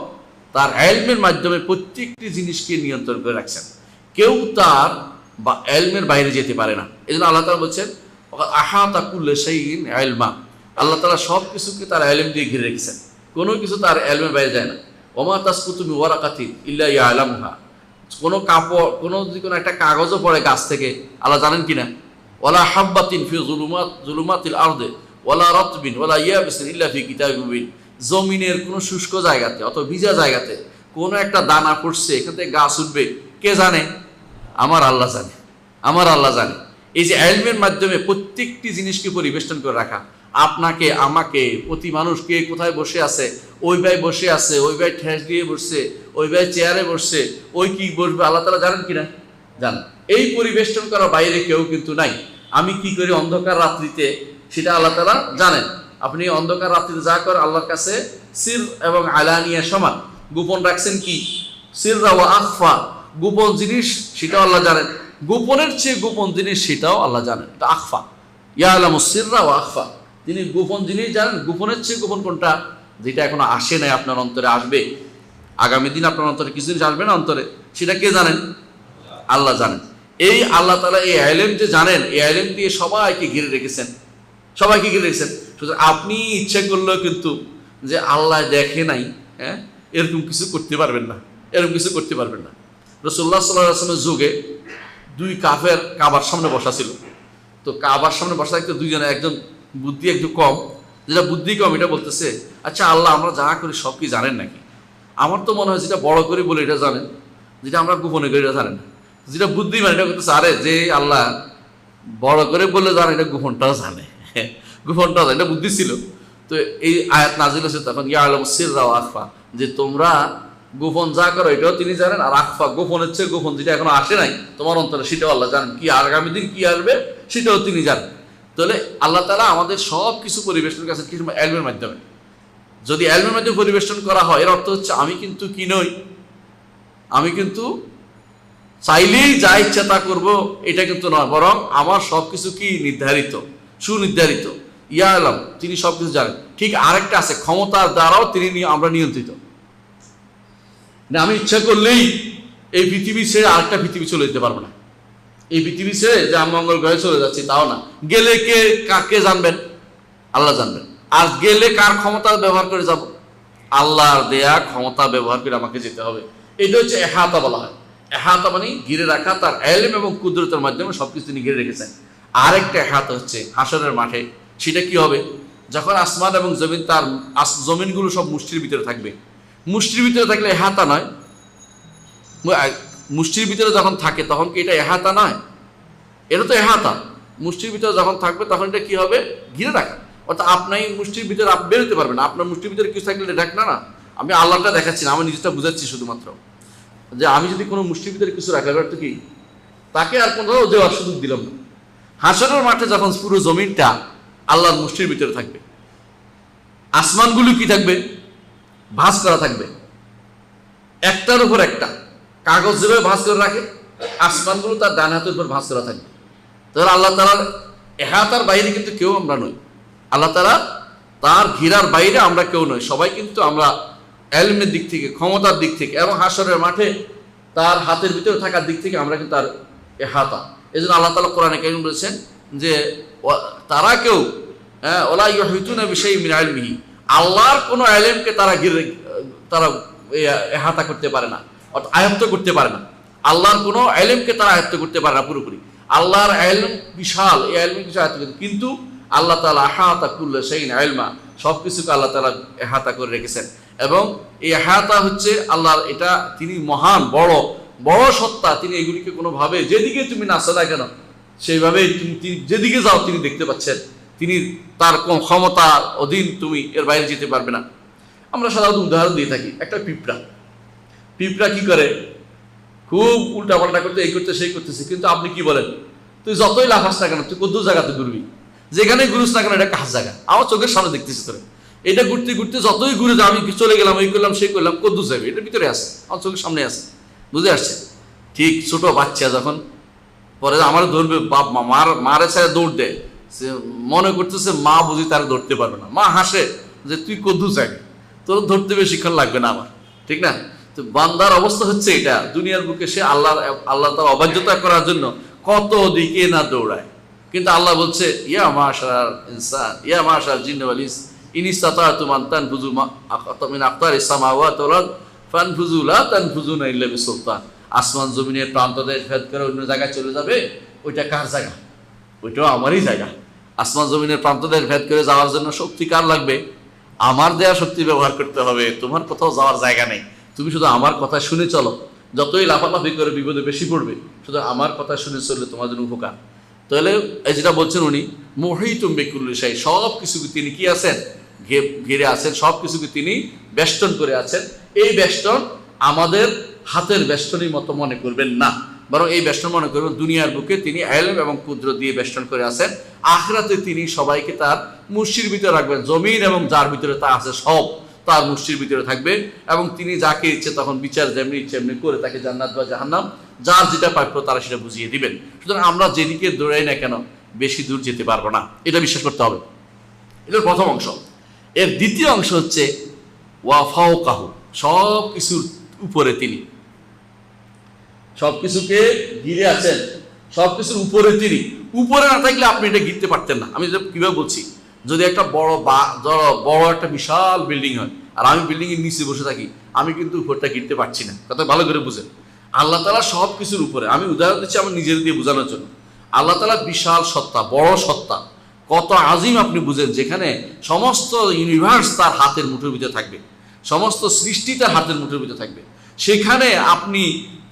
তার ইলমের মাধ্যমে প্রত্যেকটি জিনিসকে নিয়ন্ত্রণ করে রাখছেন। কেউ তার বা ইলমের বাইরে যেতে পারে না। এই জন্য আল্লাহ তাআলা বলছেন আহাতা কুল্লি শাইইন ইলমা, আল্লাহ তাআলা সব কিছুকে তার ইলম দিয়ে ঘিরে রেখেছেন, কোনো কিছু তার ইলমের বাইরে যায় না। ওমা তাসকুতু মিন ওয়ারাকাতিন ইল্লা ইয়ালামুহা, কোনো কাপড়, যদি কোনো একটা কাগজও পড়ে গাছ থেকে, আল্লাহ জানেন কিনা? ওয়ালা হাব্বাতিন ফি যুলুমাতিল আরদি ওয়ালা রাতবিন ওয়ালা ইয়াবিসিন ইল্লা ফি কিতাবিন মুবিন, জমিনের কোনো শুষ্ক জায়গাতে অথবা ভিজা জায়গাতে কোনো একটা দানা পড়ছে, এখান থেকে গাছ উঠবে, কে জানে? আমার আল্লাহ জানে। এই যে ইলমের মাধ্যমে প্রত্যেকটি জিনিসকে পরিবেষ্টন করে রাখা, আপনাকে আমাকে, প্রতি মানুষ কে কোথায় বসে আছে, ওই ভাই বসে আছে, ওই ভাই ঠেস দিয়ে বসছে, ওই ভাই চেয়ারে বসছে, ওই কি বসবে, আল্লাহ তাআলা জানেন কিনা? জানেন। এই পরিবেষ্টন করার বাইরে কেউ কিন্তু নাই। আমি কি করি অন্ধকার রাত্রিতে, সেটা আল্লাহ তাআলা জানেন। আপনি অন্ধকার রাত্রিতে যা করেন আল্লাহর কাছে সির এবং আলানিয়া সমান। গোপন রাখছেন কি? সিররা ওয়া আখফা, গোপন জিনিস সেটাও আল্লাহ জানেন, গোপনের চেয়ে গোপন জিনিস সেটাও আল্লাহ জানেন। এটা আখফা, ইয়ালামুস সিররা ওয়া আখফা, তিনি গোপন জিনিস জানেন। গোপনের চেয়ে গোপন কোনটা? যেটা এখনো আসে নাই, আপনার অন্তরে আসবে, আগামী দিন আপনার অন্তরে কিছু জিনিস আসবে না অন্তরে, সেটা কে জানেন? আল্লাহ জানেন। এই আল্লাহ তাআলা এই ইলম যে জানেন, এই ইলম দিয়ে সবাইকে ঘিরে রেখেছেন, সবাইকে ঘিরে রেখেছেন। সুতরাং আপনি ইচ্ছা করলেও কিন্তু যে আল্লাহ দেখে নাই, হ্যাঁ, এরকম কিছু করতে পারবেন না, এরকম কিছু করতে পারবেন না। রাসূলুল্লাহ সাল্লাল্লাহু আলাইহি ওয়াসাল্লামের যুগে দুই কাফের কাবার সামনে বসা ছিল। তো কাবার সামনে বসা থাকতে দুইজনে, একজন বুদ্ধি একটু কম, যেটা বুদ্ধি কম এটা বলতেছে, আচ্ছা আল্লাহ আমরা যা করি সব কি জানেন নাকি? আমার তো মনে হয় যেটা বড় করে বলে এটা জানেন, যেটা আমরা গোপনে করি এটা জানেন না। যেটা বুদ্ধিমান এটা করতেছে, আরে যে আল্লাহ বড় করে বলে জানে, এটা গোপনটাও জানে, গোপনটাও জানে, এটা বুদ্ধি ছিল। তো এই আয়াত নাজিল হয়েছে তখন, ইয়ালামু সিররা ওয়া আখফা, যে তোমরা গোপন যা করো এটাও তিনি জানেন, আর আখফা গোপনের চেয়ে গোপন যেটা এখনো আসে নাই তোমার অন্তরে, সেটাও আল্লাহ জানেন, কি আগামী দিন কি আসবে সেটাও তিনি জানেন। তাহলে আল্লাহ তাআলা আমাদের সব কিছু পরিবেশন করেছেন কিছু ইলমের মাধ্যমে। যদি ইলমের মাধ্যমে পরিবেশন করা হয়, এর অর্থ হচ্ছে আমি কিন্তু কি নই, আমি কিন্তু চাইলেই যা ইচ্ছা তা করবো এটা কিন্তু নয়, বরং আমার সব কিছু কি নির্ধারিত, সুনির্ধারিত। ইয়া আলম, তিনি সব কিছু জানেন। ঠিক আরেকটা আছে, ক্ষমতার দ্বারাও তিনি আমরা নিয়ন্ত্রিত। আমি ইচ্ছা করলেই এই পৃথিবী ছেড়ে আরেকটা পৃথিবী চলে যেতে পারবো না, এই পৃথিবী ছেড়ে যে আমি মঙ্গল গ্রহে চলে যাচ্ছি তাও না। গেলে কে কাকে জানবেন? আল্লাহ জানবেন। আর গেলে কার ক্ষমতা ব্যবহার করে যাব? আল্লাহর দেয়া ক্ষমতা ব্যবহার করে আমাকে যেতে হবে। এটা হচ্ছে এহাতা বলা হয়। এহাতা মানে ঘিরে রাখা, তার ইলম এবং কুদরতের মাধ্যমে সবকিছু তিনি ঘিরে রেখেছেন। আরেকটা এহাতা হচ্ছে হাশরের মাঠে। সেটা কি হবে? যখন আসমান এবং জমিন, তার জমিনগুলো সব মুষ্টির ভিতরে থাকবে। মুষ্টির ভিতরে থাকলে এহাতা নয়, মুষ্টির ভিতরে যখন থাকে তখন কি এটা এহাতা নয়? এটা তো এহাতা। মুষ্টির ভিতরে যখন থাকবে তখন এটা কি হবে? ঘিরে রাখা। অর্থাৎ আপনি মুষ্টির ভিতরে বেরোতে পারবেন না। আপনার মুষ্টির ভিতরে কিছু থাকলে ঢাক না। আমি আল্লাহটা দেখাচ্ছি না, আমি নিজেটা বুঝাচ্ছি শুধুমাত্র, যে আমি যদি কোনো মুষ্টির ভিতরে কিছু রাখলাম তো কি, তাকে আর কোথাও দেওয়ার সুযোগ দিলাম না। হাশরের মাঠে যখন পুরো জমিনটা আল্লাহর মুষ্টির ভিতরে থাকবে, আসমানগুলো কি থাকবে? ভাঁজ করা থাকবে, একটার উপর একটা। কাগজ যেভাবে ভাঁজ করে রাখে, আসমানগুলো তার ডান হাতের উপর ভাঁজ করা থাকবে। তাহলে আল্লাহ তাআলার এহাতার বাইরে কিন্তু কেউ আমরা নই। আল্লাহ তাআলা তার ঘিরার বাইরে আমরা কেউ নই। সবাই কিন্তু আমরা ইলমের দিক থেকে, ক্ষমতার দিক থেকে এবং হাশরের মাঠে তার হাতের ভিতরে থাকার দিক থেকে আমরা কিন্তু তার এহাতা। এই জন্য আল্লাহ তাআলা কোরআনে কারীমে বলেছেন যে তারা কেউ ওয়ালা ইউহিতুনা বিশাইইন মিন ইলমিহি, আল্লাহর কোনো ইলমকে তারা এহাতা করতে পারে না, অর্থাৎ আয়ত্ত করতে পারে না। আল্লাহর কোনো ইলমকে তারা আয়ত্ত করতে পারে না পুরোপুরি। আল্লাহর ইলম বিশাল, এই ইলমকে কিছু আয়ত্ত করতে, কিন্তু আল্লাহ তাআলা আহাতা কুল্লা শাইইন ইলমা, সব কিছুকে আল্লাহ তাআলা এহাতা করে রেখেছেন। এবং এই এহাতা হচ্ছে আল্লাহর, এটা তিনি মহান, বড় বড় সত্তা। তিনি এগুলিকে কোনোভাবে যেদিকে তুমি নাচো না কেন সেইভাবে তুমি যেদিকে যাও তিনি দেখতে পাচ্ছেন। তিনি তার ক্ষমতার অধীন, তুমি এর বাইরে যেতে পারবে না। আমরা সাধারণত উদাহরণ দিয়ে থাকি, একটা পিঁপড়া কি করে? খুব উল্টাপাল্টা করতে, এই করতে সেই করতেছে, কিন্তু আপনি কি বলেন? তুই যতই লাফাস না কেন, তুই কত জায়গাতে ঘুরবি, যেখানে ঘুরিস না কেন এটা কাজ জায়গা, আমার চোখের সামনে দেখতেছি তোরে। এটা ঘুরতে ঘুরতে যতই ঘুরে যা, আমি চলে গেলাম, এই করলাম সেই করলাম, কদ্দুর যাবে, এটার ভিতরে আছে, আমার চোখের সামনে আছে। বুঝে আসছে? ঠিক ছোট বাচ্চা যখন পরে আমার ধরবে, বাপ মারে ছেড়ে দৌড় দেয়, সে মনে করতেছে মা বুঝি তার ধরতে পারবে না। মা হাসে যে তুই কদ্দুর যাবি, তোর ধরতে বেশিক্ষণ লাগবে না আমার, ঠিক না? তো বান্দার অবস্থা হচ্ছে এটা, দুনিয়ার বুকে সে আল্লাহ তার অবাধ্যতা করার জন্য কত দিকে না দৌড়ায়। কিন্তু আল্লাহ বলছে, ইয়া মাশারাল ইনসান, ইয়া মাশারাল জিন্নি ওয়াল ইনস, ইন ইসতাতাতুম আন তানফুযু মিন আকতারিস সামাওয়াতি ওয়াল আরদ ফানফুযু লা তানফুযুনা ইল্লা বিসুলতান। আসমান জমিনের প্রান্তদেশ ভেদ করে অন্য জায়গায় চলে যাবে, ওইটা কার জায়গা? ওইটাও আমারই জায়গা। আসমান জমিনের প্রান্তদেশ ভেদ করে যাওয়ার জন্য শক্তি কার লাগবে? আমার দেয়া শক্তি ব্যবহার করতে হবে। তোমার কোথাও যাওয়ার জায়গা নেই, তুমি শুধু আমার কথা শুনে চলো। যতই লাফালাফি করে বিপদে বেশি পড়বে, শুধু আমার কথা শুনে চললে তোমার জন্য উপকার। তাহলে এই যেটা বলছেন উনি, মুহিতুম বিকুল্লি শাই, সব কিছুকে তিনি কি আছেন? ঘিরে আছেন, সব কিছুকে তিনি বেষ্টন করে আছেন। এই বেষ্টন আমাদের হাতের বেষ্টনের মতো মনে করবেন না, বরং এই বেষ্টন মনে করবেন দুনিয়ার বুকে তিনি ইলম এবং কুদরত দিয়ে বেষ্টন করে আছেন। আখিরাতে তিনি সবাইকে তার মুষ্টির ভিতরে রাখবেন। জমিন এবং যার ভিতরে তা আছে সব তার মুষ্টির ভিতরে থাকবে, এবং তিনি যাকে ইচ্ছে তখন বিচার যেমনি ইচ্ছে এমনি করে তাকে জান্নাত বা জাহান্নাম, যার যেটা প্রাপ্য তারা সেটা বুঝিয়ে দিবেন। সুতরাং আমরা যেদিকে দৌড়াই না কেন বেশি দূর যেতে পারবো না, এটা বিশ্বাস করতে হবে। এটার প্রথম অংশ। এর দ্বিতীয় অংশ হচ্ছে ওয়া ফাওকাহু, সব কিছুর উপরে তিনি, সব কিছুকে ঘিরে আছেন, সব কিছুর উপরে তিনি। উপরে না থাকলে আপনি এটা ঘিরতে পারতেন না। আমি কিভাবে বলছি, যদি একটা বড় একটা বিশাল বিল্ডিং হয় আর আমি বিল্ডিং এর নিচে বসে থাকি, আমি কিন্তু উপরটা ঘিরতে পারছি না। কথা ভালো করে বুঝেন। আল্লাহ তাআলা সব কিছুর উপরে। আমি উদাহরণ দিচ্ছি আমার নিজের দিয়ে বোঝানোর জন্য। আল্লাহ তাআলা বিশাল সত্তা, বড় সত্তা, কত আজিম আপনি বুঝেন, যেখানে সমস্ত ইউনিভার্স তার হাতের মুঠোর ভিতরে থাকবে, সমস্ত সৃষ্টি তার হাতের মুঠোর ভিতরে থাকবে। সেখানে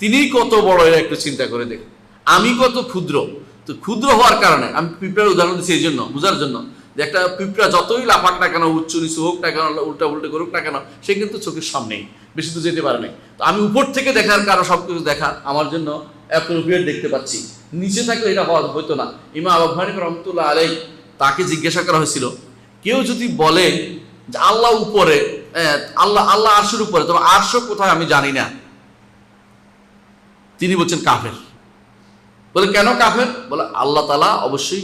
তিনি কত বড়, এর একটু চিন্তা করে দেখুন। আমি কত ক্ষুদ্র। তো ক্ষুদ্র হওয়ার কারণে আমি পিঁপড়ার উদাহরণ দিচ্ছি এই জন্য, বোঝার জন্য, যে একটা পিঁপড়া যতই লাফাক না কেন, উচ্চ নিচু হোক না কেন, উল্টা উল্টে করুক না কেন, সে কিন্তু চোখের সামনেই, বেশি তো যেতে পারে নাই। তো আমি উপর থেকে দেখার কারণ, সবকিছু দেখা আমার জন্য অ্যাপ্রোপ্রিয়েট দেখতে পাচ্ছি। নিচে থাকলে এটা হয়তো না। ইমাম আবু হানিফা রাহমাতুল্লাহ আলাইহি, তাকে জিজ্ঞাসা করা হয়েছিল, কেউ যদি বলে যে আল্লাহ উপরে, আল্লাহ আরশের উপরে, তবে আরশ কোথায় আমি জানি না, তিনি বলছেন কাফের। বলে কেন কাফের? বলে আল্লাহ তাআলা অবশ্যই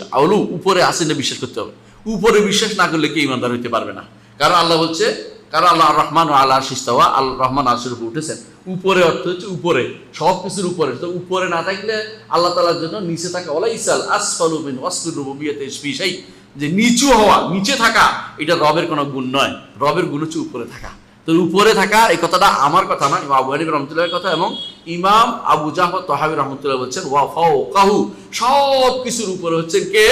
উপরে আছেন বিশ্বাস করতে হবে। উপরে বিশ্বাস না করলে কি ইমানদার হইতে পারবে না। কারণ আল্লাহ বলছে, কারণ আল্লাহ রহমান আল্লাহ আরশে ইস্তাওয়া, আল্লাহ রহমান আরশের উপর উঠেছেন। উপরে অর্থ হচ্ছে উপরে, সব কিছুর উপরে। তো উপরে না থাকলে আল্লাহ তাআলার জন্য নিচে থাকা, ওয়ালাইসাল আসফালু মিন ওয়াসফির রুবুবিয়্যাতি ফি শাই, যে নিচু হওয়া, নিচে থাকা, এটা রবের কোনো গুণ নয়। রবের গুণ হচ্ছে উপরে থাকা। তো উপরে থাকা, এই কথাটা আমার কথা না, ইমাম আবু হানিফা রাহমাতুল্লাহর কথা। এবং ইমাম আবু জাফর তাহাবী রাহমাতুল্লাহ বলছেন ওয়া ফাওকাহু, সব কিছুর উপরে হচ্ছেন কে?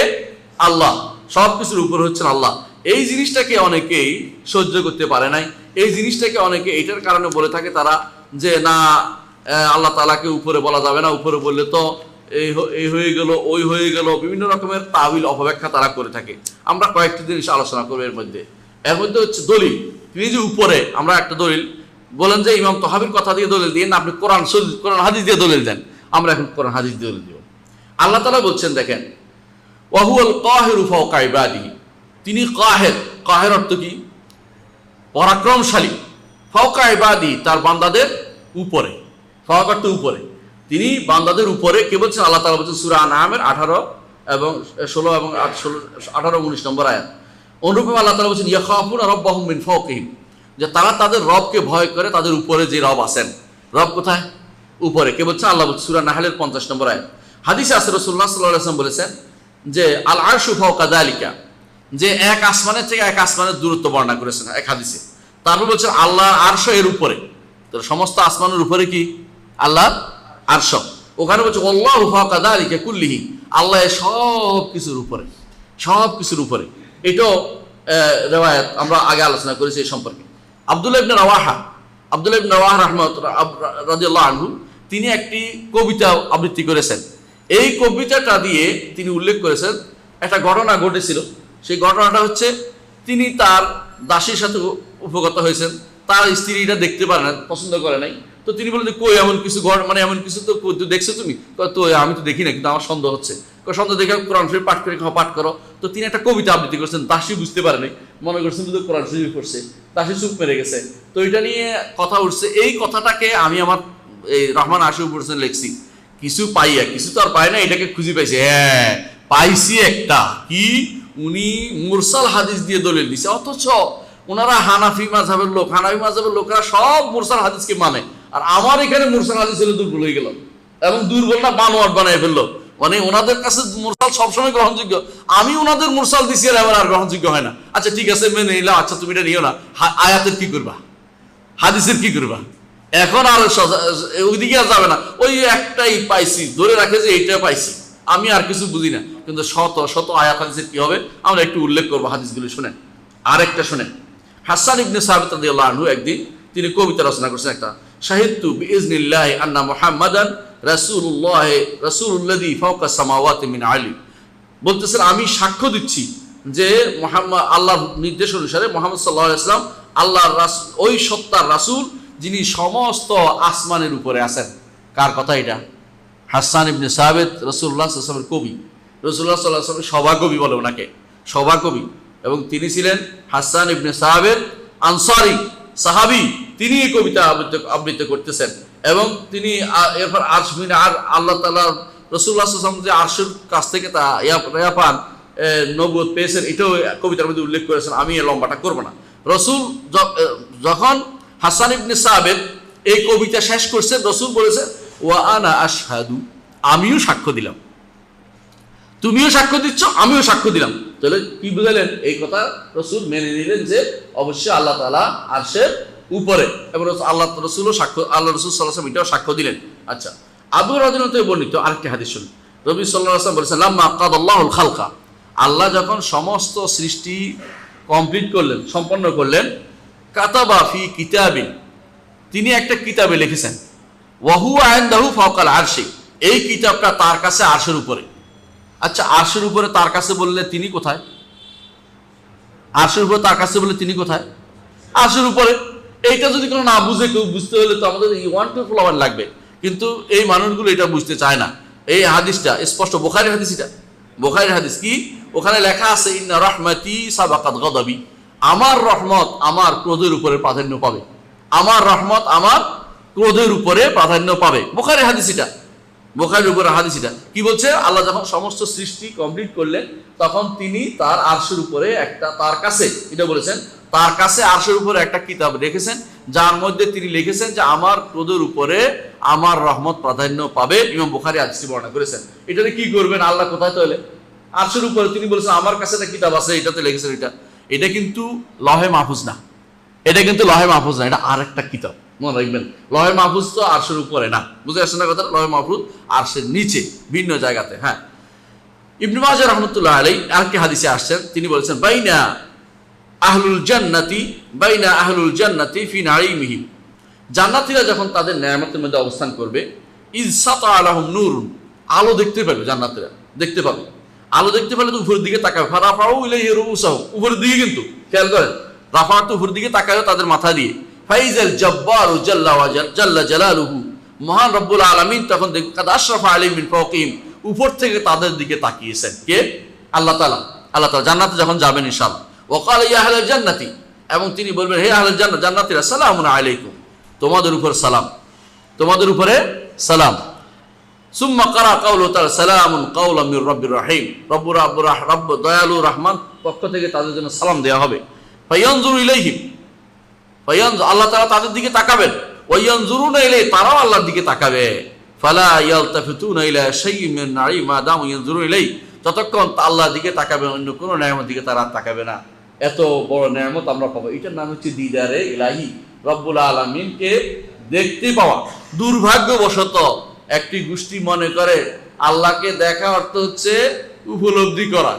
আল্লাহ। সব কিছুর উপরে হচ্ছেন আল্লাহ। এই জিনিসটাকে অনেকেই সহ্য করতে পারে নাই। এই জিনিসটাকে অনেকে এটার কারণে বলে থাকে তারা, যে না, আল্লাহ তাআলাকে উপরে বলা যাবে না, উপরে বললে তো এই হয়ে গেল, ওই হয়ে গেল, বিভিন্ন রকমের তাবিল অপব্যাখ্যা তারা করে থাকে। আমরা কয়েকটি জিনিস আলোচনা করবো এর মধ্যে হচ্ছে দলিল। তিনি যে উপরে, আমরা একটা দলিল বলেন যে ইমাম তাহাবীর কথা দিয়ে দলিল দিয়ে না, আপনি কোরআন হাদিস দিয়ে দলিল দেন। আমরা এখন কোরআন হাদিস দিয়ে দলিল দিব। আল্লাহ তাআলা বলছেন, দেখেন, ওয়া হুয়াল কাহিরু ফাওকা ইবাদিহি, তিনি কাহের। কাহের অর্থ কি? পরাক্রমশালী। ফাওকা ইবাদিহি, তার বান্দাদের উপরে। ফাওকা অর্থ উপরে। তিনি বান্দাদের উপরে। কে বলছেন? আল্লাহ তাআলা বলছেন সূরা আনআমের 18 এবং 19 নম্বর আয়াত। অনুরূপে আল্লাহ তাআলা বলছেন ইয়াখাফুনা রাব্বাহুম মিন ফাওকিহিম, যে তারা তাদের রবকে ভয় করে, তাদের উপরে যে রব আছেন। রব কোথায়? উপরে। কে বলছেন? আল্লাহ বলছেন সূরা নাহলের 50 নম্বর আয়াত। হাদিসে আছে রাসূলুল্লাহ সাল্লাল্লাহু আলাইহি ওয়াসাল্লাম বলেছেন যে আল আরশু ফাওকা যালিকা, যে এক আসমানের থেকে এক আসমানের দূরত্ব বর্ণনা করেছেন এক হাদিসে। তারপর বলছেন আল্লাহ আরশ এর উপরে। তো সমস্ত আসমানের উপরে কি? আল্লাহ আরশ। ওখানে বলছে আল্লাহু ফাওকা যালিকা কুল্লিহি, আল্লাহ সব কিছুর উপরে, সব কিছুর উপরে। এটাও রিওয়ায়াত আমরা আগে আলোচনা করেছি এই সম্পর্কে। আব্দুল্লাহ ইবনে রাওয়াহা রাদিয়াল্লাহু আনহু, তিনি একটি কবিতা আবৃত্তি করেছেন। এই কবিতাটা দিয়ে তিনি উল্লেখ করেছেন একটা ঘটনা ঘটেছিল। সেই ঘটনাটা হচ্ছে, তিনি তার দাসীর সাথে উপগত হয়েছেন। তার স্ত্রী এটা দেখতে পারে না, পছন্দ করে নাই। তো তিনি বলেন যে কই এমন কিছু এমন কিছু তো দেখছো তুমি? তো আমি তো দেখি না, কিন্তু আমার সন্দেহ হচ্ছে। সন্দেহ দেখে কোরআন শরীফ পাঠ করে পাঠ করো। তো তিনি একটা কবিতা আবৃত্তি করছেন। দাসী বুঝতে পারে নাই, মনে করছেন যে কোরআন শরীফ পড়ছে। দাসী চুপ মেরে গেছে। তো এটা নিয়ে কথা উঠছে। এই কথাটাকে আমি আমার এই রহমান আশিফ পড়ছেন লিখছি, কিছু পাইয়া কিছু তো আর পাই না, এটাকে খুঁজে পাইছি। হ্যাঁ, পাইছি একটা। কি? উনি মুরসাল হাদিস দিয়ে দলিল দিছে। অথচ ওনারা হানাফি মাযহাবের লোক। হানাফি মাযহাবের লোকেরা সব মুরসাল হাদিসকে মানে। আর আমার এখানে মুরসাল হাদিস হলে দুর্বল হয়ে গেল, এবং দুর্বল না বানোয়াট বানায় ফেললো। মানে ওনাদের কাছে মুরসাল সবসময় গ্রহণযোগ্য, আমি ওনাদের মুরসাল দিছি আর গ্রহণযোগ্য হয় না। আচ্ছা ঠিক আছে, মেনে নিলাম। আচ্ছা তুমি এটা নিও না, আয়াতের কি করবা, হাদিসের কি করবা? এখন আর ওইদিকে আর যাবে না। ওই একটাই পাইছি, ধরে রাখে যে এইটা পাইছি, আমি আর কিছু বুঝি না। কিন্তু শত শত আয়াত হাদিসের কি হবে আমরা একটু উল্লেখ করবো। হাদিসগুলো শুনেন। আরেকটা শুনেন। হাসান ইবনে সাবিত রাদিয়াল্লাহু আনহু একদিন তিনি কবিতা রচনা করছেন একটা, শাহিদতু বিইজনিল্লাহি আন্না মুহাম্মাদান রাসূলুল্লাযী ফাওকা সামাওয়াতি মিন আলী। বলতেছেন আমি সাক্ষ্য দিচ্ছি যে মুহাম্মদ, আল্লাহর নির্দেশ অনুসারে মুহাম্মদ সাল্লাল্লাহু আলাইহি ওয়াসাল্লাম আল্লাহর ওই সত্তার রাসূল যিনি সমস্ত আসমানের উপরে আছেন। কার কথা এটা? হাসান ইবনে সাবিত, রাসূলুল্লাহ সাল্লাল্লাহু আলাইহি ওয়াসাল্লামের কবি। রাসূলুল্লাহ সাল্লাল্লাহু আলাইহি ওয়াসাল্লাম সভাকবি বলে ওনাকে, সভাকবি। এবং তিনি ছিলেন হাসান ইবনে সাবিত আনসারী সাহাবী। তিনি এই কবিতা আবৃত্তি করতেছেন। এবং তিনি এরপর আরশ মিন আর আল্লাহ তাআলা রাসূলুল্লাহ সাল্লাল্লাহু আলাইহি ওয়াসাল্লাম যে আরশের কাছ থেকে তা ইয়া পান, নবুয়ত পেয়েছেন, এটাও কবিতার মধ্যে উল্লেখ করেছেন। আমি এই লম্বাটা করব না। রসুল যখন হাসান ইবনে সাবিত এই কবিতা শেষ করছেন, রসুল বলেছেন ওয়া আনা আশহাদু, আমিও সাক্ষ্য দিলাম। তুমিও সাক্ষ্য দিচ্ছ, আমিও সাক্ষ্য দিলাম। তাহলে কি বুঝালেন? এই কথা রসুল মেনে নিলেন যে অবশ্যই আল্লাহ তাআলা আরশের উপরে, এবং আল্লাহ রসুলও সাক্ষ্য, আল্লাহ রসুল সাল্লাল্লাহু আলাইহি ওয়াসাল্লাম এটাও সাক্ষ্য দিলেন। আচ্ছা, আবু রাদিয়াল্লাহু আনহু বর্ণিত আরেকটি হাদিস শুনুন। নবী সাল্লাল্লাহু আলাইহি ওয়াসাল্লাম বলেছেন লাম্মা কাদাল্লাহুল খালকা, আল্লাহ যখন সমস্ত সৃষ্টি কমপ্লিট করলেন, সম্পন্ন করলেন, কাতাবা ফি কিতাবিন, তিনি একটা কিতাবে লিখেছেন, ওয়া হুয়া ইনদাহু ফাওকাল আরশি, এই কিতাবটা তার কাছে আরশের উপরে। আচ্ছা, আরশের উপরে তার কাছে বললে তিনি কোথায়? আরশের উপরে তার কাছে বললে তিনি কোথায়? আরশের উপরে। এইটা যদি কোনো না বুঝে কেউ, বুঝতে হলে তো আমাদের ওয়ান টু ফ্লাওয়ার লাগবে, কিন্তু এই মানুষগুলো এটা বুঝতে চায় না। এই হাদিসটা স্পষ্ট বুখারীর হাদিস, এটা বুখারীর হাদিস। কি ওখানে লেখা আছে? ইন্না রাহমাতি সাবাকাত গাদাবি, আমার রহমত আমার ক্রোধের উপরে প্রাধান্য পাবে, আমার রহমত আমার ক্রোধের উপরে প্রাধান্য পাবে। বুখারীর হাদিস এটা, বুখারীর উপরে হাদিস এটা। কি বলছে? আল্লাহ যখন সমস্ত সৃষ্টি কমপ্লিট করলেন, তখন তিনি তার আরশের উপরে একটা, তার কাছে, এটা বলেছেন, তার কাছে আরশের উপরে একটা কিতাব রেখেছেন, যার মধ্যে তিনি লিখেছেন যে আমার ক্রোধের উপরে আমার রহমত প্রাধান্য পাবে। ইমাম বুখারী হাদিসটি বর্ণনা করেছেন। এটাতে কি করবেন? আল্লাহ কোথায়? তাহলে আরশের উপরে। তিনি বলেছেন আমার কাছে একটা কিতাব আছে, এটাতে লিখেছেন। এটা কিন্তু লহে মাহফুজ না, এটা কিন্তু লহে মাহফুজ না, এটা আরেকটা কিতাব, মনে রাখবেন। লহে মাহফুজ তো আরশের উপরে না, বুঝে আসছে না কথা? লহে মাহফুজ আরশের নিচে, ভিন্ন জায়গাতে। হ্যাঁ, ইবনে মাজাহ রাহমাতুল্লাহ আলাইহি আরেকটি হাদিসে আসছেন, তিনি বলেছেন বাইনা আহলুল জান্নাতি ফি নাঈমিহিম, জান্নাতীরা যখন তাদের নেয়ামতের মধ্যে অবস্থান করবে, ইয সাতা লাহুম নূরুন, আলো দেখতে পাবে, জান্নাতীরা দেখতে পাবে। আলো দেখতে পেলে তো উপরের দিকে তাকাবে, ফারাফাউ ইলাইহি রুউসাহুম, উপরের দিকে, কিন্তু খেয়াল করেন, রাফাত উপরের দিকে তাকাবে তাদের মাথা দিয়ে। ফাইজাল জাব্বারু জাল্লা জালালুহু, মহান রব্বুল আলামিন তখন দেখবে কাদ আশরাফা আলাইহিম মিন ফাওকিহিম, উপর থেকে তাদের দিকে তাকিয়েছেন। কে? আল্লাহ তাআলা। আল্লাহ তাআলা জান্নাতে যখন যাবেন ইনশাআল্লাহ, ওয়া ক্বালা ইয়া আহলাল জান্নাতি, এবং তিনি বলবেন হে আহলাল জান্নাত, জান্নাতীরা, সালামুন আলাইকুম, তোমাদের উপর সালাম, তোমাদের উপরে সালাম। সুম্মা ক্বারা কাউলু তাআলা সালামুন কাওলাম মির রাব্বির রহিম, রব্ব দয়ালু রহমান পক্ষ থেকে তাদের জন্য সালাম দেওয়া হবে। ফায়ানজুরু ইলাইহিম, আল্লাহ তাআলা তাদের দিকে তাকাবেন, ওয়া ইয়ানজুরুনা ইলাইহি, তারাও আল্লাহর দিকে তাকাবে। ফালা ইয়ালতাফিতুনা ইলা শাইইন মিন নাঈম মা দামু ইয়ানজুরু ইলাইহি, যতক্ষণ আল্লাহর দিকে তাকাবে, অন্য কোনো নেয়ামতের দিকে তারা তাকাবে না। এত বড় নেয়ামত আমরা পাবো, এটার নাম হচ্ছে দিদারে ইলাহি, রব্বুল আলামিনকে দেখতে পাওয়া। দুর্ভাগ্যবশত একটি গোষ্ঠী মনে করে আল্লাহকে দেখা অর্থ হচ্ছে উপলব্ধি করা,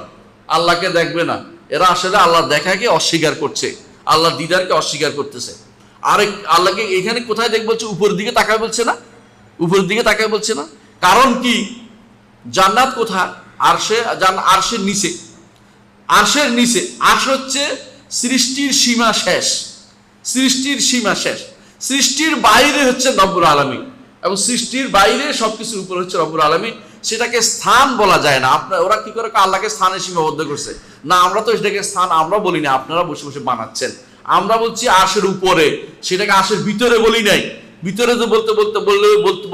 আল্লাহকে দেখবে না। এরা আসলে আল্লাহ দেখাকে অস্বীকার করছে, আল্লাহ দিদারকে অস্বীকার করতেছে। আরেক আল্লাহকে এখানে কোথায় দেখবে বলছে? উপরের দিকে তাকায় বলছে না, উপরের দিকে তাকায় বলছে না। কারণ কি? জান্নাত কোথায়? আরশের নিচে, আরশের নিচে। আরশ হচ্ছে সৃষ্টির সীমা শেষ, সৃষ্টির সীমা শেষ। সৃষ্টির বাইরে হচ্ছে রব্বুল আলামিন, এবং সৃষ্টির বাইরে সবকিছুর উপর হচ্ছে রব্বুল আলামিন। সেটাকে স্থান বলা যায় না। ওরা কি করে আল্লাহকে স্থানে সীমাবদ্ধ করছে? না, আমরা তো সেটাকে স্থান আমরা বলি না, আপনারা বসে বসে বানাচ্ছেন। আমরা বলছি আরশের উপরে, সেটাকে আরশের ভিতরে বলি নাই। ভিতরে তো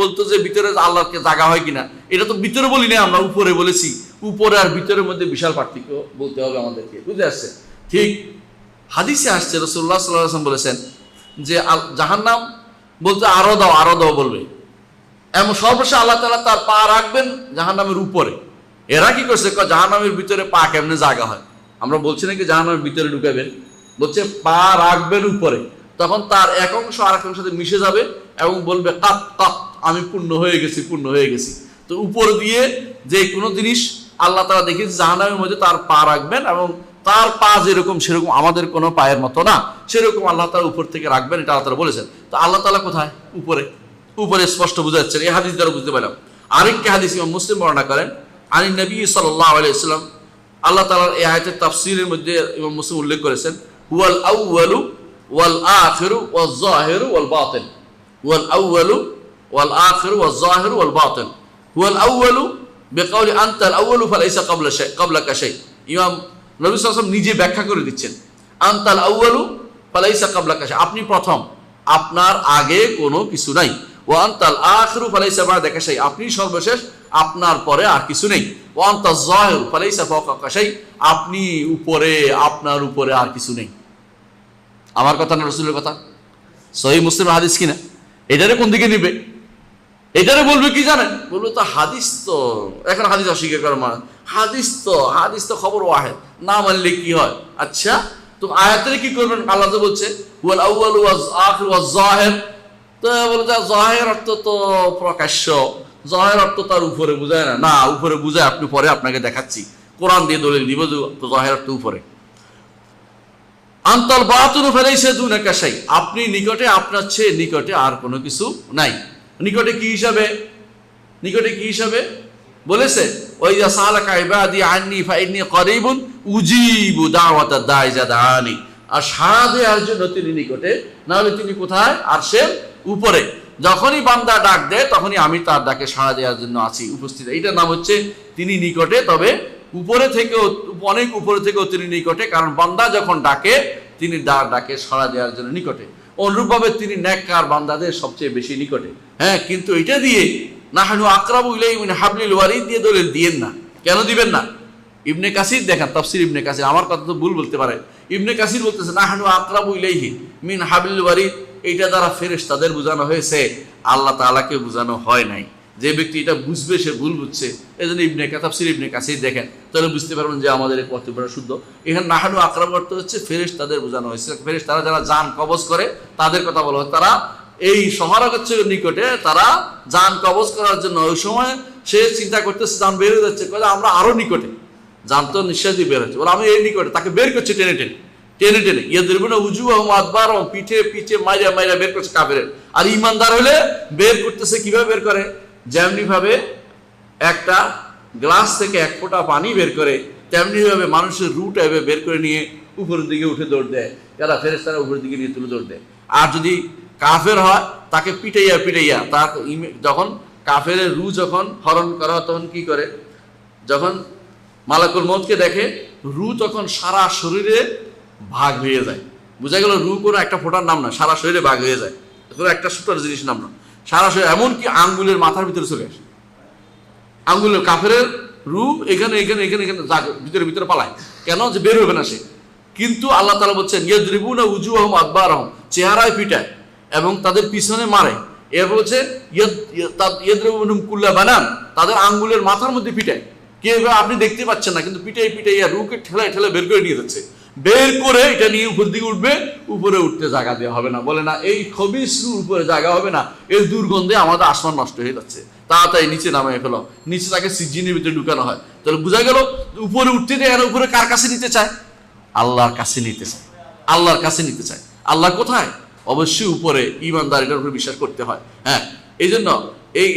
বলতো যে ভিতরে আল্লাহকে জায়গা হয় কিনা, এটা তো ভিতরে বলি নাই, আমরা উপরে বলেছি। উপরে আর ভিতরের মধ্যে বিশাল পার্থক্য বলতে হবে আমাদেরকে, বুঝে আসছে? ঠিক হাদিসে আসছে, রাসূলুল্লাহ সাল্লাল্লাহু আলাইহি ওয়াসাল্লাম বলেছেন যে জাহান্নাম বলতে আরো দাও বলবে, এমন সর্বশেষ আল্লাহ তাআলা তার পা রাখবেন জাহান্নামের উপরে। এরা কি করছে? জাহান্নামের ভিতরে পা কেমনে জায়গা হয়? আমরা বলছি নাকি জাহান্নামের ভিতরে ঢুকাবেন, বলছে পা রাখবেন উপরে, তখন তার এক অংশ আর এক অংশের সাথে মিশে যাবে এবং বলবে কাত কাত, আমি পূর্ণ হয়ে গেছি। তো উপর দিয়ে যে কোনো জিনিস আল্লাহ তাআলা দেখেছে জাহান্নামের মধ্যে তার পা রাখবেন, এবং তার পা যেরকম সেরকম আমাদের কোনো পায়ের মতো না, সেরকম আল্লাহ তাআলা উপর থেকে রাখবেন, এটা আল্লাহ তাআলা বলেছেন। তো আল্লাহ তাআলা কোথায়? উপরে। উপরে স্পষ্ট বোঝা যাচ্ছে, এই হাদিস দ্বারা বুঝতে পারলাম। আরেকটি হাদিস ইমাম মুসলিম বর্ণনা করেন, আনিন নবী সাল্লাল্লাহু আলাইহি ওয়াসাল্লাম, আল্লাহ তাআলার এই আয়াতের তাফসীরের মধ্যে ইমাম মুসলিম উল্লেখ করেছেন, হুয়াল আউয়ালু ওয়াল আখিরু ওয়াজ যাহিরু ওয়াল বাতিন, হুয়াল আউয়ালু ওয়াল আখিরু ওয়াজ যাহিরু ওয়াল বাতিন, হুয়াল আউয়ালু বিকাউলি আনতাল আউয়ালু ফালাইসা ক্বাবলাকা শাই। ইমাম নবী সাল্লাল্লাহু আলাইহি ওয়াসাল্লাম নিজে ব্যাখ্যা করে দিচ্ছেন, আনতাল আউয়ালু ফালাইসা ক্বাবলাকা শাই, আপনি প্রথম, আপনার আগে কোনো কিছু নাই। ওয়া আনতাল আখিরু ফালাইসা বা'দাকা শাই, আপনি সর্বশেষ, আপনার পরে আর কিছু নেই। ওয়া আনতা যাহির ফালাইসা ফাওকাকা শাই, আপনি উপরে, আপনার উপরে আর কিছু নেই। আমার কথা না রাসূলের কথা? সহিহ মুসলিম হাদিস কিনা? এটারে কোন দিকে নিবে? এটারে বলবে কি জানেন? বলবে তো হাদিস তো, এখন হাদিস অস্বীকার করা মানে হাদিস তো খবর ওয়াহিদ, না মানলে কি হয়? আচ্ছা, তো আয়াতে কি করবেন? আল্লাহ তো বলছে ওয়াল আউয়াল ওয়াল আখির ওয়াজ যাহির, তো বলে যে যাহির অর্থ তো প্রকাশ্য, যাহির অর্থ তার উপরে বুঝায় না। না, উপরে বুঝায় আপনি পরে আপনাকে দেখাচ্ছি, কোরআন দিয়ে দলিল দিব যে যাহির অর্থ উপরে। আনতাল বাতুন ফালাইসা দুনাকা শাই, আপনি নিকটে, আপনার চেয়ে নিকটে আর কোনো কিছু নাই। নিকটে কি হিসাবে? নিকটে কি হিসাবে বলেছে? ওয়াইযা সালাকা ইবাদি আন্নী ফাইন্নী করিবুন উজিবু দাওয়াতা দাঈ ইযা দাআনি, আর সাড়া দেওয়ার জন্য তিনি নিকটে, না হলে তিনি কোথায়? আরশের উপরে। যখনই বান্দা ডাক দেয় তখনই আমি তার ডাকে সাড়া দেওয়ার জন্য আছি, উপস্থিত। এইটার নাম হচ্ছে তিনি নিকটে, তবে উপরে থেকেও, অনেক উপরে থেকেও তিনি নিকটে, কারণ বান্দা যখন ডাকে তিনি ডাকে সাড়া দেওয়ার জন্য নিকটে। অনুরূপভাবে তিনি নেককার বান্দাদের সবচেয়ে বেশি নিকটে। হ্যাঁ, কিন্তু এটা দিয়ে নাহনু আকরাবু ইলাইহি মিন হাবলিল ওয়ারিদ দিয়ে দলিল দিয়েন না। কেন দিবেন না? ইবনে কাসির দেখেন, তাফসীর ইবনে কাসির, আমার কথা তো ভুল বলতে পারে, ইবনে কাসির বলতেছে নাহনু আকরাবু ইলাইহি মিন হাবলিল ওয়ারিদ, এইটা দ্বারা ফেরেশতাদের বোঝানো হয়েছে, আল্লাহ তাআলাকে বোঝানো হয় নাই। যে ব্যক্তি এটা বুঝবে সে ভুল বুঝছে। এই জন্য তাফসীর ইবনে কাসির দেখেন, তাহলে বুঝতে পারবেন যে আমাদের এই বক্তব্যটা শুদ্ধ। এখানে নাহনু আকরাবু অর্থ হচ্ছে ফেরেশতাদের বোঝানো হয়েছে। ফেরেশতারা যারা জান কবজ করে তাদের কথা বলা হয়, তারা এই সমারোহের নিকটে, তারা জান কবজ করার জন্য ওই সময় সে চিন্তা করতেছে জান বের হয়ে যাচ্ছে, আমরা আরো নিকটে, জান তো নিঃশ্বাস দিয়ে বের হচ্ছে, বলে আমি এই নিকটে, তাকে বের করছে টেনে টেনে টেনে টেনে, ইয়াদরিবুনা উজুহাহুম আদবারহুম, পিঠে পিঠে মাইরা মাইরা বের করছে কাফেরের। আর ইমানদার হলে বের করতেছে কিভাবে বের করে? যেমনি ভাবে একটা গ্লাস থেকে এক ফোঁটা পানি বের করে, তেমনি ভাবে মানুষের রুটা এভাবে বের করে নিয়ে উপরের দিকে উঠে দৌড় দেয়, যারা ফেরেশতারা উপরের দিকে নিয়ে তুলে দৌড় দেয়। আর যদি কাফের হয় তাকে পিটাইয়া পিটাইয়া, তার যখন কাফের রু যখন হরণ করা হয় তখন কি করে? যখন মালাকুল মউতকে দেখে, রু তখন সারা শরীরে ভাগ হয়ে যায়। বুঝা গেল রু কোনো একটা ফোঁটার নাম না, সারা শরীরে ভাগ হয়ে যায়, কোনো একটা ছোটার জিনিস নাম না, সারা শরীর, এমনকি আঙ্গুলের মাথার ভিতরে চলে আসে। আঙ্গুলের কাফের রু এখানে এখানে এখানে এখানে ভিতরে ভিতরে পালায়, কেন? যে বের হবে না সে। কিন্তু আল্লাহ তাআলা বলছেন ইয়াদরিবুনা উজুহাহুম আদবারহুম, চেহারায় পিটায় এবং তাদের পিছনে মারে। এরপর বলছে ইয়াদরিবুহুম কুল্লা বানান, তাদের আঙ্গুলের মাথার মধ্যে পিটায়। কে আপনি দেখতে পাচ্ছেন না, কিন্তু পিটাই পিটাইয়া রুকে ঠেলায় ঠেলায় বের করে নিয়ে যাচ্ছে। বের করে এটা নিয়ে উপর দিকে উঠবে, উপরে উঠতে জায়গা দেওয়া হবে না। বলে না এই খবিস রুর উপরে জায়গা হবে না, এর দুর্গন্ধে আমাদের আসমান নষ্ট হয়ে যাচ্ছে, তাড়াতাড়ি নিচে নামায় ফেলো। নিচে তাকে সিজিনের ভিতরে ঢুকানো হয়। তাহলে বোঝা গেল উপরে উঠতে দেয়, আর উপরে কার কাছে নিতে চায়? আল্লাহর কাছে নিতে চায়, আল্লাহর কাছে নিতে চায়। আল্লাহ কোথায়? অবশ্যই উপরে। ইমানদার এটার উপরে বিশ্বাস করতে হয়। হ্যাঁ, এই জন্য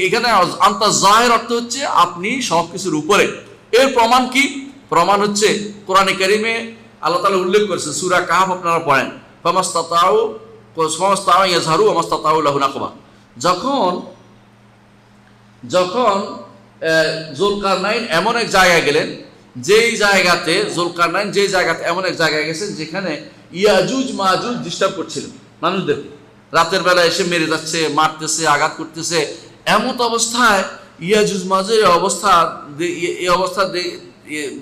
এখানে আনতা যাহির অর্থ হচ্ছে আপনি সবকিছুর উপরে। এর প্রমাণ কি? প্রমাণ হচ্ছে কোরআনে কারিমে আল্লাহ তাআলা উল্লেখ করেছে, সূরা কাহফ আপনারা পড়েন, ফামাস্তাতাউ ইয়াজহারু ওয়ামাস্তাতাউ লাহু নাকবা। যখন যুলকারনাইন এমন এক জায়গায় গেলেন, যেই জায়গাতে যুলকারনাইন যেই জায়গাতে এমন এক জায়গায় গেছেন যেখানে ইয়াজুজ মাজুজ ডিস্টার্ব করছিল মানুষদের, রাতের বেলা এসে মেরে যাচ্ছে, মারতেছে, আঘাত করতেছে। এমত অবস্থায় ইয়াজুজ মাজুজের এই অবস্থা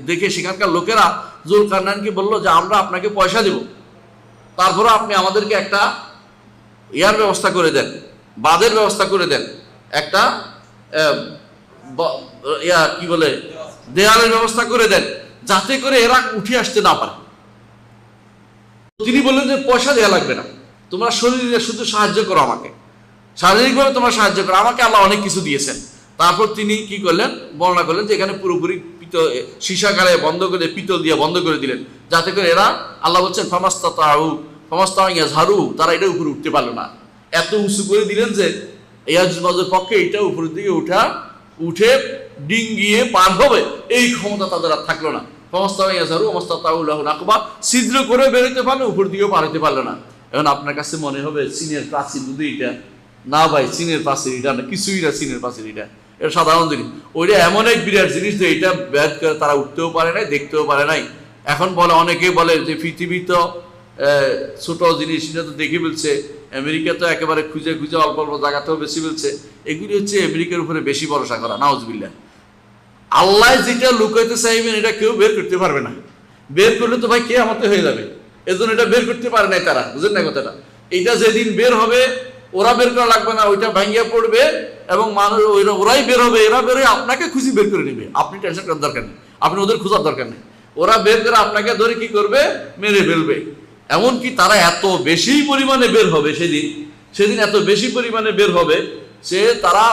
দেখে সেখানকার লোকেরা যুলকারনাইনকে বলল যে আমরা আপনাকে পয়সা দেব, তারপরে আপনি আমাদেরকে একটা ইয়ার ব্যবস্থা করে দেন, বাঁধের ব্যবস্থা করে দেন, একটা কি বলে দেয়ালের ব্যবস্থা করে দেন, যাতে করে এরা উঠে আসতে না পারে। তিনি বললেন যে পয়সা দেওয়া লাগবে না, তোমরা শরীরে শুধু সাহায্য করো আমাকে, শারীরিকভাবে তোমরা সাহায্য করো আমাকে, আল্লাহ অনেক কিছু দিয়েছেন। তারপর তিনি কি করলেন? বর্ণনা করলেন যে এখানে পুরোপুরি সীসাকারে বন্ধ করে, পিতল দিয়ে বন্ধ করে দিলেন, যাতে করে এরা, আল্লাহ বলছেন ফামাস্তাতাউ ইয়াজহারু, তারা এটা উপরে উঠতে পারলো না। এত উঁচু করে দিলেন যে ইয়াজুজ মাজুজের পক্ষে এটা উপরের দিকে উঠে ডিঙ্গিয়ে পার হবে এই ক্ষমতা তাদের আর থাকলো না। ফামাস্তাতাউ ইয়াজহারু ওয়ামাস্তাতাউ লাহু নাকবা, ছিদ্র করে বেরোতে পারলো, উপর দিকেও পার হতে পারলো না। এখন আপনার কাছে মনে হবে চীনের প্রাচীর যদি এটা না, ভাই চীনের প্রাচীর এটা না, কিছুই না চীনের প্রাচীর, এটা সাধারণ জিনিস। ওইটা এমন এক বিরাট জিনিস যে এটা ব্যাধ করে তারা উঠতেও পারে নাই, দেখতেও পারে নাই। এখন বলে, অনেকে বলে যে পৃথিবী তো ছোট জিনিস, এটা তো দেখে বলছে আমেরিকা তো একেবারে খুঁজে খুঁজে অল্প অল্প জায়গাতেও বেশি বলছে, এগুলি হচ্ছে আমেরিকার উপরে বেশি ভরসা করা, নাউজুবিল্লাহ। আল্লাহ যেটা লুকাইতে চাইবেন এটা কেউ বের করতে পারবে না, বের করলে তো ভাই কে আমাতে হয়ে যাবে, এজন্য এটা বের করতে পারে নাই তারা, বুঝেন না কথাটা। এইটা যেদিন বের হবে ওরা বের করা লাগবে না, ওইটা ভাঙ্গিয়া পড়বে এবং মানুষ ওরাই বের হবে, এরা বের হয়ে আপনাকে খুঁজি বের করে নেবে, আপনি টেনশন করার দরকার নেই, আপনি ওদের খোঁজার দরকার নেই, ওরা বের করে আপনাকে ধরে কি করবে, মেরে ফেলবে। এমনকি তারা এত বেশি পরিমাণে বের হবে সেদিন এত বেশি পরিমাণে বের হবে সে তারা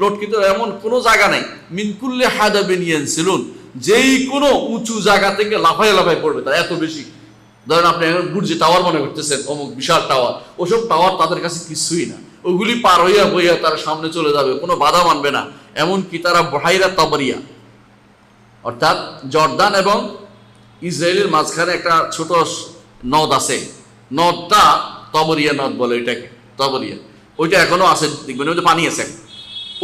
লটকিত এমন কোনো জায়গা নেই, মিনকুল্লে হাদাবিন ইয়ানসিলুন, যেই কোনো উঁচু জায়গা থেকে লাফায় লাফায় পড়বে তারা, এত বেশি। ধরেন আপনি এখন বুর্জি টাওয়ার মনে করতেছেন, অমুক বিশাল টাওয়ার, ওসব টাওয়ার তাদের কাছে কিছুই না, ওগুলি পার হইয়া বইয়া তারা সামনে চলে যাবে, কোনো বাধা মানবে না। এমনকি তারা বহাইরা তাবরিয়া, অর্থাৎ জর্দান এবং ইসরায়েলের মাঝখানে একটা ছোট নদ আছে, নদটা তবরিয়া নদ বলে, এটাকে তবরিয়া, ওইটা এখনো আছে, দেখবেন ওই যে পানি আছে।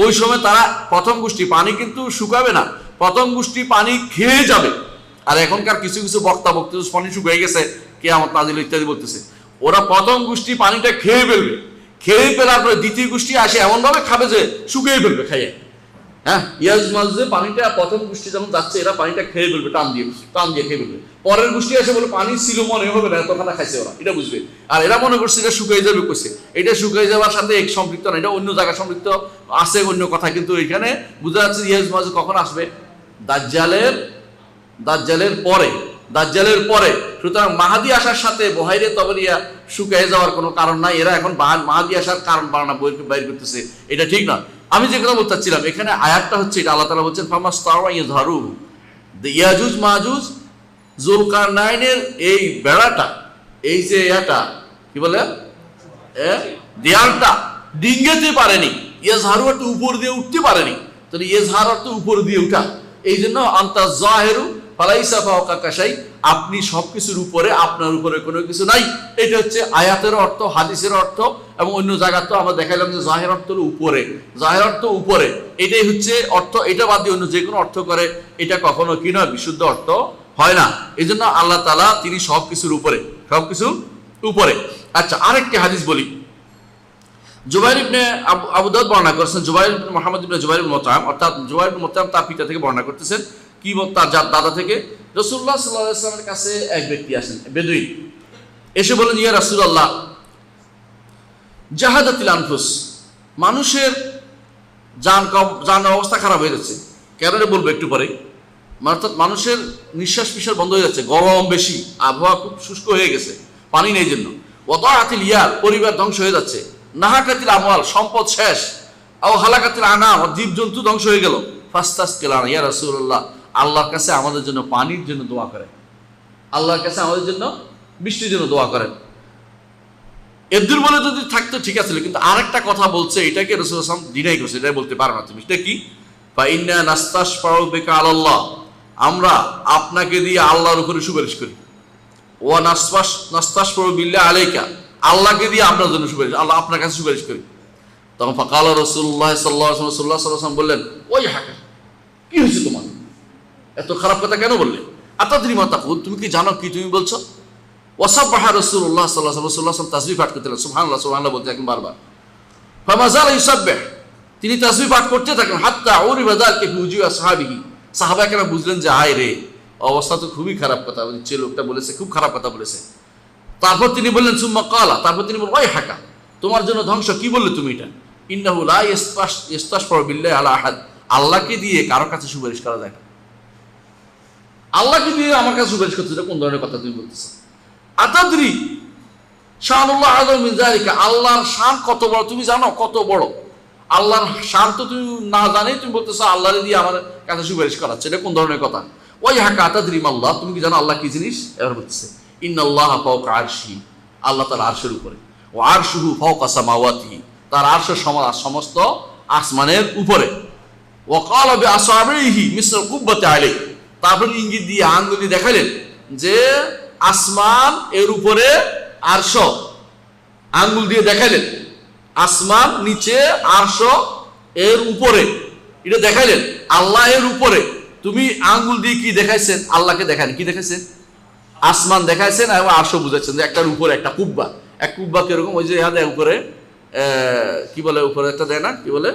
ওই সময় তারা প্রথম গোষ্ঠী পানি কিন্তু শুকাবে না, প্রথম গোষ্ঠী পানি খেয়ে যাবে। আর এখনকার কিছু কিছু বক্তা পানি শুকিয়ে গেছে, কিয়ামত নাজিল ইত্যাদি বলতেছে, ওরা প্রথম গোষ্ঠী পানিটা খেয়ে ফেলবে, খেয়ে ফেলার পরে দ্বিতীয় গোষ্ঠী আসে এমন ভাবে খাবে যে শুকিয়ে ফেলবে খাইয়ে। হ্যাঁ, ইয়াজ মাঝে পানিটা প্রথম গোষ্ঠী যখন যাচ্ছে এরা পানিটা খেয়ে ফেলবে, টান দিয়ে খেয়ে ফেলবে। পরের গোষ্ঠী আসে বলে পানি ছিল মনে হবে না, এতখানা খাইছে ওরা, এটা বুঝবে। আর এরা মনে করছে এটা শুকিয়ে যাবে, কইছে এটা শুকিয়ে যাওয়ার সাথে এক সম্পৃক্ত না, এটা অন্য জায়গায় সম্পৃক্ত আছে, অন্য কথা। কিন্তু এখানে বোঝা যাচ্ছে ইয়াজ মাঝে কখন আসবে, দাজ্জালের পরে। সুতরাং মাহাদি আসার সাথে বহাইরে তবরিয়া শুকিয়ে যাওয়ার কোনো কারণ নাই, এরা এখন মাহাদি আসার কারণ বানানা বাইর করতেছে, এটা ঠিক না। আমি যে কথা বলতে চাচ্ছিলাম, এখানে আয়াতটা হচ্ছে এটা, আল্লাহ তাআলা বলছেন ফামাস্তাওয়া ইয়াজহারু, ইয়াজুজ মাজুজ যুলকারনাইনের এই বেড়াটা, এই যে এটা কি বলে দেয়ালটা ডিঙ্গাতে পারেনি, ইয়াজহারু অর্থ উপর দিয়ে উঠতে পারেনি, তাহলে ইয়াজহার অর্থ উপর দিয়ে উঠা। এই জন্য আনতা জাহিরু ফালাইসা ফাওকা কাশাই, আপনি সবকিছুর উপরে, আপনার উপরে কোনো কিছু নাই। এটা হচ্ছে আয়াতের অর্থ, হাদিসের অর্থ, এবং অন্য জায়গায় তো আমরা দেখাইলাম যে জাহির অর্থ উপরে, জাহির অর্থ উপরে, এটাই হচ্ছে অর্থ। এটা বাদ দিয়ে অন্য যে কোনো অর্থ করে এটা কখনো কি নয়, বিশুদ্ধ অর্থ হয় না। এই জন্য আল্লাহ তাআলা তিনি সবকিছুর উপরে। আচ্ছা, আরেকটি হাদিস বলি, জুবাইর ইবনে আবু দাউদ বর্ণনা করেছেন, জুবাইর ইবনে মুহাম্মদ ইবনে জুবাইর ইবনে মুতআম, অর্থাৎ জুবাইর ইবনে মুতআম তার পিতা থেকে বর্ণনা করতেছেন, কি তার দাদা থেকে। রাসূলুল্লাহ সাল্লাল্লাহু আলাইহি ওয়াসাল্লামের কাছে এক ব্যক্তি আসেন, বেদুইন, এসে বলেন, ইয়া রাসূলুল্লাহ, জাহাদাতিল আনফুস, মানুষের জান অবস্থা খারাপ হয়ে যাচ্ছে। কেন বলবো একটু পরে। অর্থাৎ মানুষের নিঃশ্বাস প্রশ্বাস বন্ধ হয়ে যাচ্ছে, গরম বেশি, আবহাওয়া খুব শুষ্ক হয়ে গেছে, পানি নেই জন্য। ওয়াদাআতিল ইয়ার, পরিবার ধ্বংস হয়ে যাচ্ছে। নাহাকাতিল আমওয়াল, সম্পদ শেষ। আও হালাকাতিল আনাম, জীবজন্তু ধ্বংস হয়ে গেল। ফাস্তাসকিলানা ইয়া রাসূলুল্লাহ, আল্লাহর কাছে আমাদের জন্য পানির জন্য দোয়া করেন, আল্লাহর কাছে আমাদের জন্য বৃষ্টির জন্য দোয়া করেন। এদের বলে যদি থাকতো ঠিক আছে, কিন্তু আরেকটা কথা বলছে, এটাকে রাসূল সাল্লাল্লাহু আলাইহি ওয়াসাল্লাম ডিনাই করছে, এটা বলতে পারো না তুমি। সেটা কি? ফা ইন্না নাস্তাশফাউ বিকা আলাল্লাহ, আমরা আপনাকে দিয়ে আল্লাহর উপরে সুপারিশ করি। ওয়া নাস্তাশফাউ বিল্লাহি আলাইকা, আল্লাহকে দিয়ে আপনার জন্য সুপারিশ, আল্লাহ আপনার কাছে সুপারিশ করি। তখন ফাকালা রাসূলুল্লাহ সাল্লাল্লাহু আলাইহি ওয়াসাল্লাম বললেন, ওই হাকা, কি হয়েছে তোমার, এত খারাপ কথা কেন বললে? আতাদরি মা তাকুল, তুমি কি জানো কি তুমি বলছো? ওয়াসাব্বাহা রাসূলুল্লাহ সাল্লাল্লাহু আলাইহি ওয়াসাল্লাম, তাসবিহ পাঠ করতে লাগলেন, সুবহানাল্লাহ সুবহানাল্লাহ বলতে থাকেন বারবার। ফামাযালা ইউসাব্বিহ, তিনি তাসবিহ পাঠ করতে থাকেন, হাত্তা উরিবা যালিকা ফি উজুহি আসহাবিহি, সাহাবায়ে বুঝলেন যে হায় রে, অবস্থা তো খুবই খারাপ কথা বলছে, লোকটা বলেছে খুব খারাপ কথা বলেছে। তারপর তিনি বললেন সুম্মা ক্বালা, তারপর তিনি বললেন, ওই হাকা, তোমার জন্য ধ্বংস, কি বললে তুমি এটা? ইন্নাহু লা ইস্তাশফাউ বিল্লাহি আলা আহাদ, আল্লাহকে দিয়ে কারো কাছে সুপারিশ করা যায় না। আল্লাহকে দিয়ে আমার কাছে সুপারিশ করতে, এটা কোন ধরনের কথা তুমি বলতেছো? আতাদরি শানুল্লাহ আযম মিন যালিকা, আল্লাহর শান কত বড় তুমি জানো? কত বড় আল্লাহর শান তো তুমি না জানেই তুমি বলতেছো আল্লাহরে দিয়ে আমার কাছে সুপারিশ করাচ্ছে, এটা কোন ধরনের কথা? ওই হাকা আতাদরি মাল্লাহ, তুমি কি জানো আল্লাহ কি জিনিস? এবার বলতেছে, ইন্নাল্লাহা ফাওকা আরশি, আল্লাহ তার আরশের উপরে, ও আরশুহু ফাওকা সামাওয়াতিহি, তার আরশ সমস্ত আসমানের উপরে। ওয়া ক্বালা বিআসাবিহি মিসল কুব্বাতি আলাইহি, তারপর ইঙ্গিত দিয়ে আঙ্গুলি দেখালেন যে আসমান এর উপরে আরশ, আঙ্গুল দিয়ে দেখালেন আসমান নিচে, আরশ এর উপরে, এটা দেখাইলেন আল্লাহ এর উপরে। তুমি আঙ্গুল দিয়ে কি দেখাইছেন? আল্লাহকে দেখান, কি দেখাইছেন? আসমান দেখাইছেন এবং আরশ বুঝাইছেন যে একটার উপরে একটা কুব্বা, এক কুব্বা কিরকম, ওই যে ইহা দেয় উপরে, কি বলে উপরে একটা দেয় না, কি বলে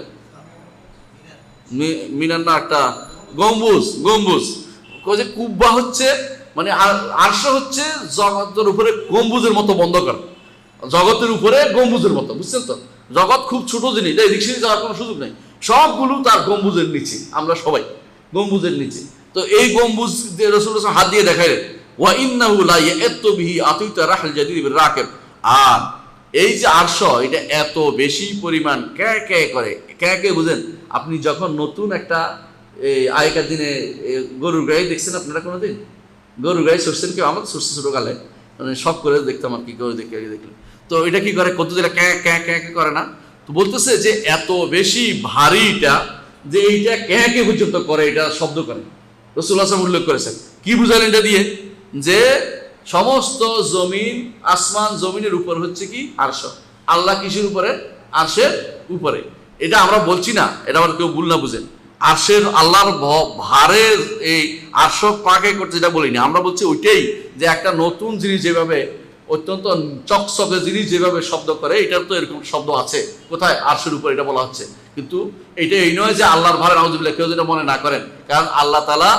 মিনার না, একটা গম্বুজ, গম্বুজ। ওই যে কুব্বা হচ্ছে মানে আরশ হচ্ছে জগতের উপরে গম্বুজের মতো বন্ধ করা, জগতের উপরে গম্বুজের মতো, বুঝছেন তো? জগৎ খুব ছোট জিনিস, এদিক সেদিক যাওয়ার কোনো সুযোগ নেই, সবগুলো তার গম্বুজের নিচে, আমরা সবাই গম্বুজের নিচে। তো এই গম্বুজ রাসূলুল্লাহ হাত দিয়ে দেখাইলেন, ওয়া ইন্নাহু লা ইয়াতু বিহি আতিতা রাহল জাদিদ বির রাকিব। আর এই যে আরশ, এটা এত বেশি পরিমাণ কে কে করে, কে কে বুঝেন? আপনি যখন নতুন একটা আগেকার দিনে গরুর গাড়ি দেখছেন আপনারা কোনোদিন? গরুর গাড়ি চড়ছেন কেউ? আমার চড়ছে ছোটকালে, মানে শখ করে দেখতাম আর কি, গরু দেখে দেখলে। তো এটা কি করে, কত দিলে ক্যাঁ ক্যাঁ ক্যাঁ ক্যাঁ করে না? তো বলতেছে যে এত বেশি ভারী এটা, যে এইটা ক্যাঁ কে পর্যন্ত করে, এটা শব্দ করে। রাসূলুল্লাহ সাল্লাল্লাহু আলাইহি ওয়াসাল্লাম উল্লেখ করেছেন। কি বুঝালেন এটা দিয়ে? যে সমস্ত জমিন, আসমান জমিনের উপর হচ্ছে কি আরশ। আল্লাহ কিসের উপরে? আরশের উপরে। এটা আমরা বলছি না, এটা আবার কেউ ভুল না বুঝেন। আরশের আল্লাহর ভারের এই আরশ পাকে করতে, যেটা বলিনি আমরা, বলছি ওইটাই যে একটা নতুন জিনিস যেভাবে অত্যন্ত চকচকে জিনিস যেভাবে শব্দ করে, এটার তো এরকম শব্দ আছে কোথায়? আরশের উপর এটা বলা হচ্ছে। কিন্তু এটা এই নয় যে আল্লাহর ভারে নাউযুবিল্লাহ, কেউ যেটা মনে না করেন। কারণ আল্লাহ তাআলা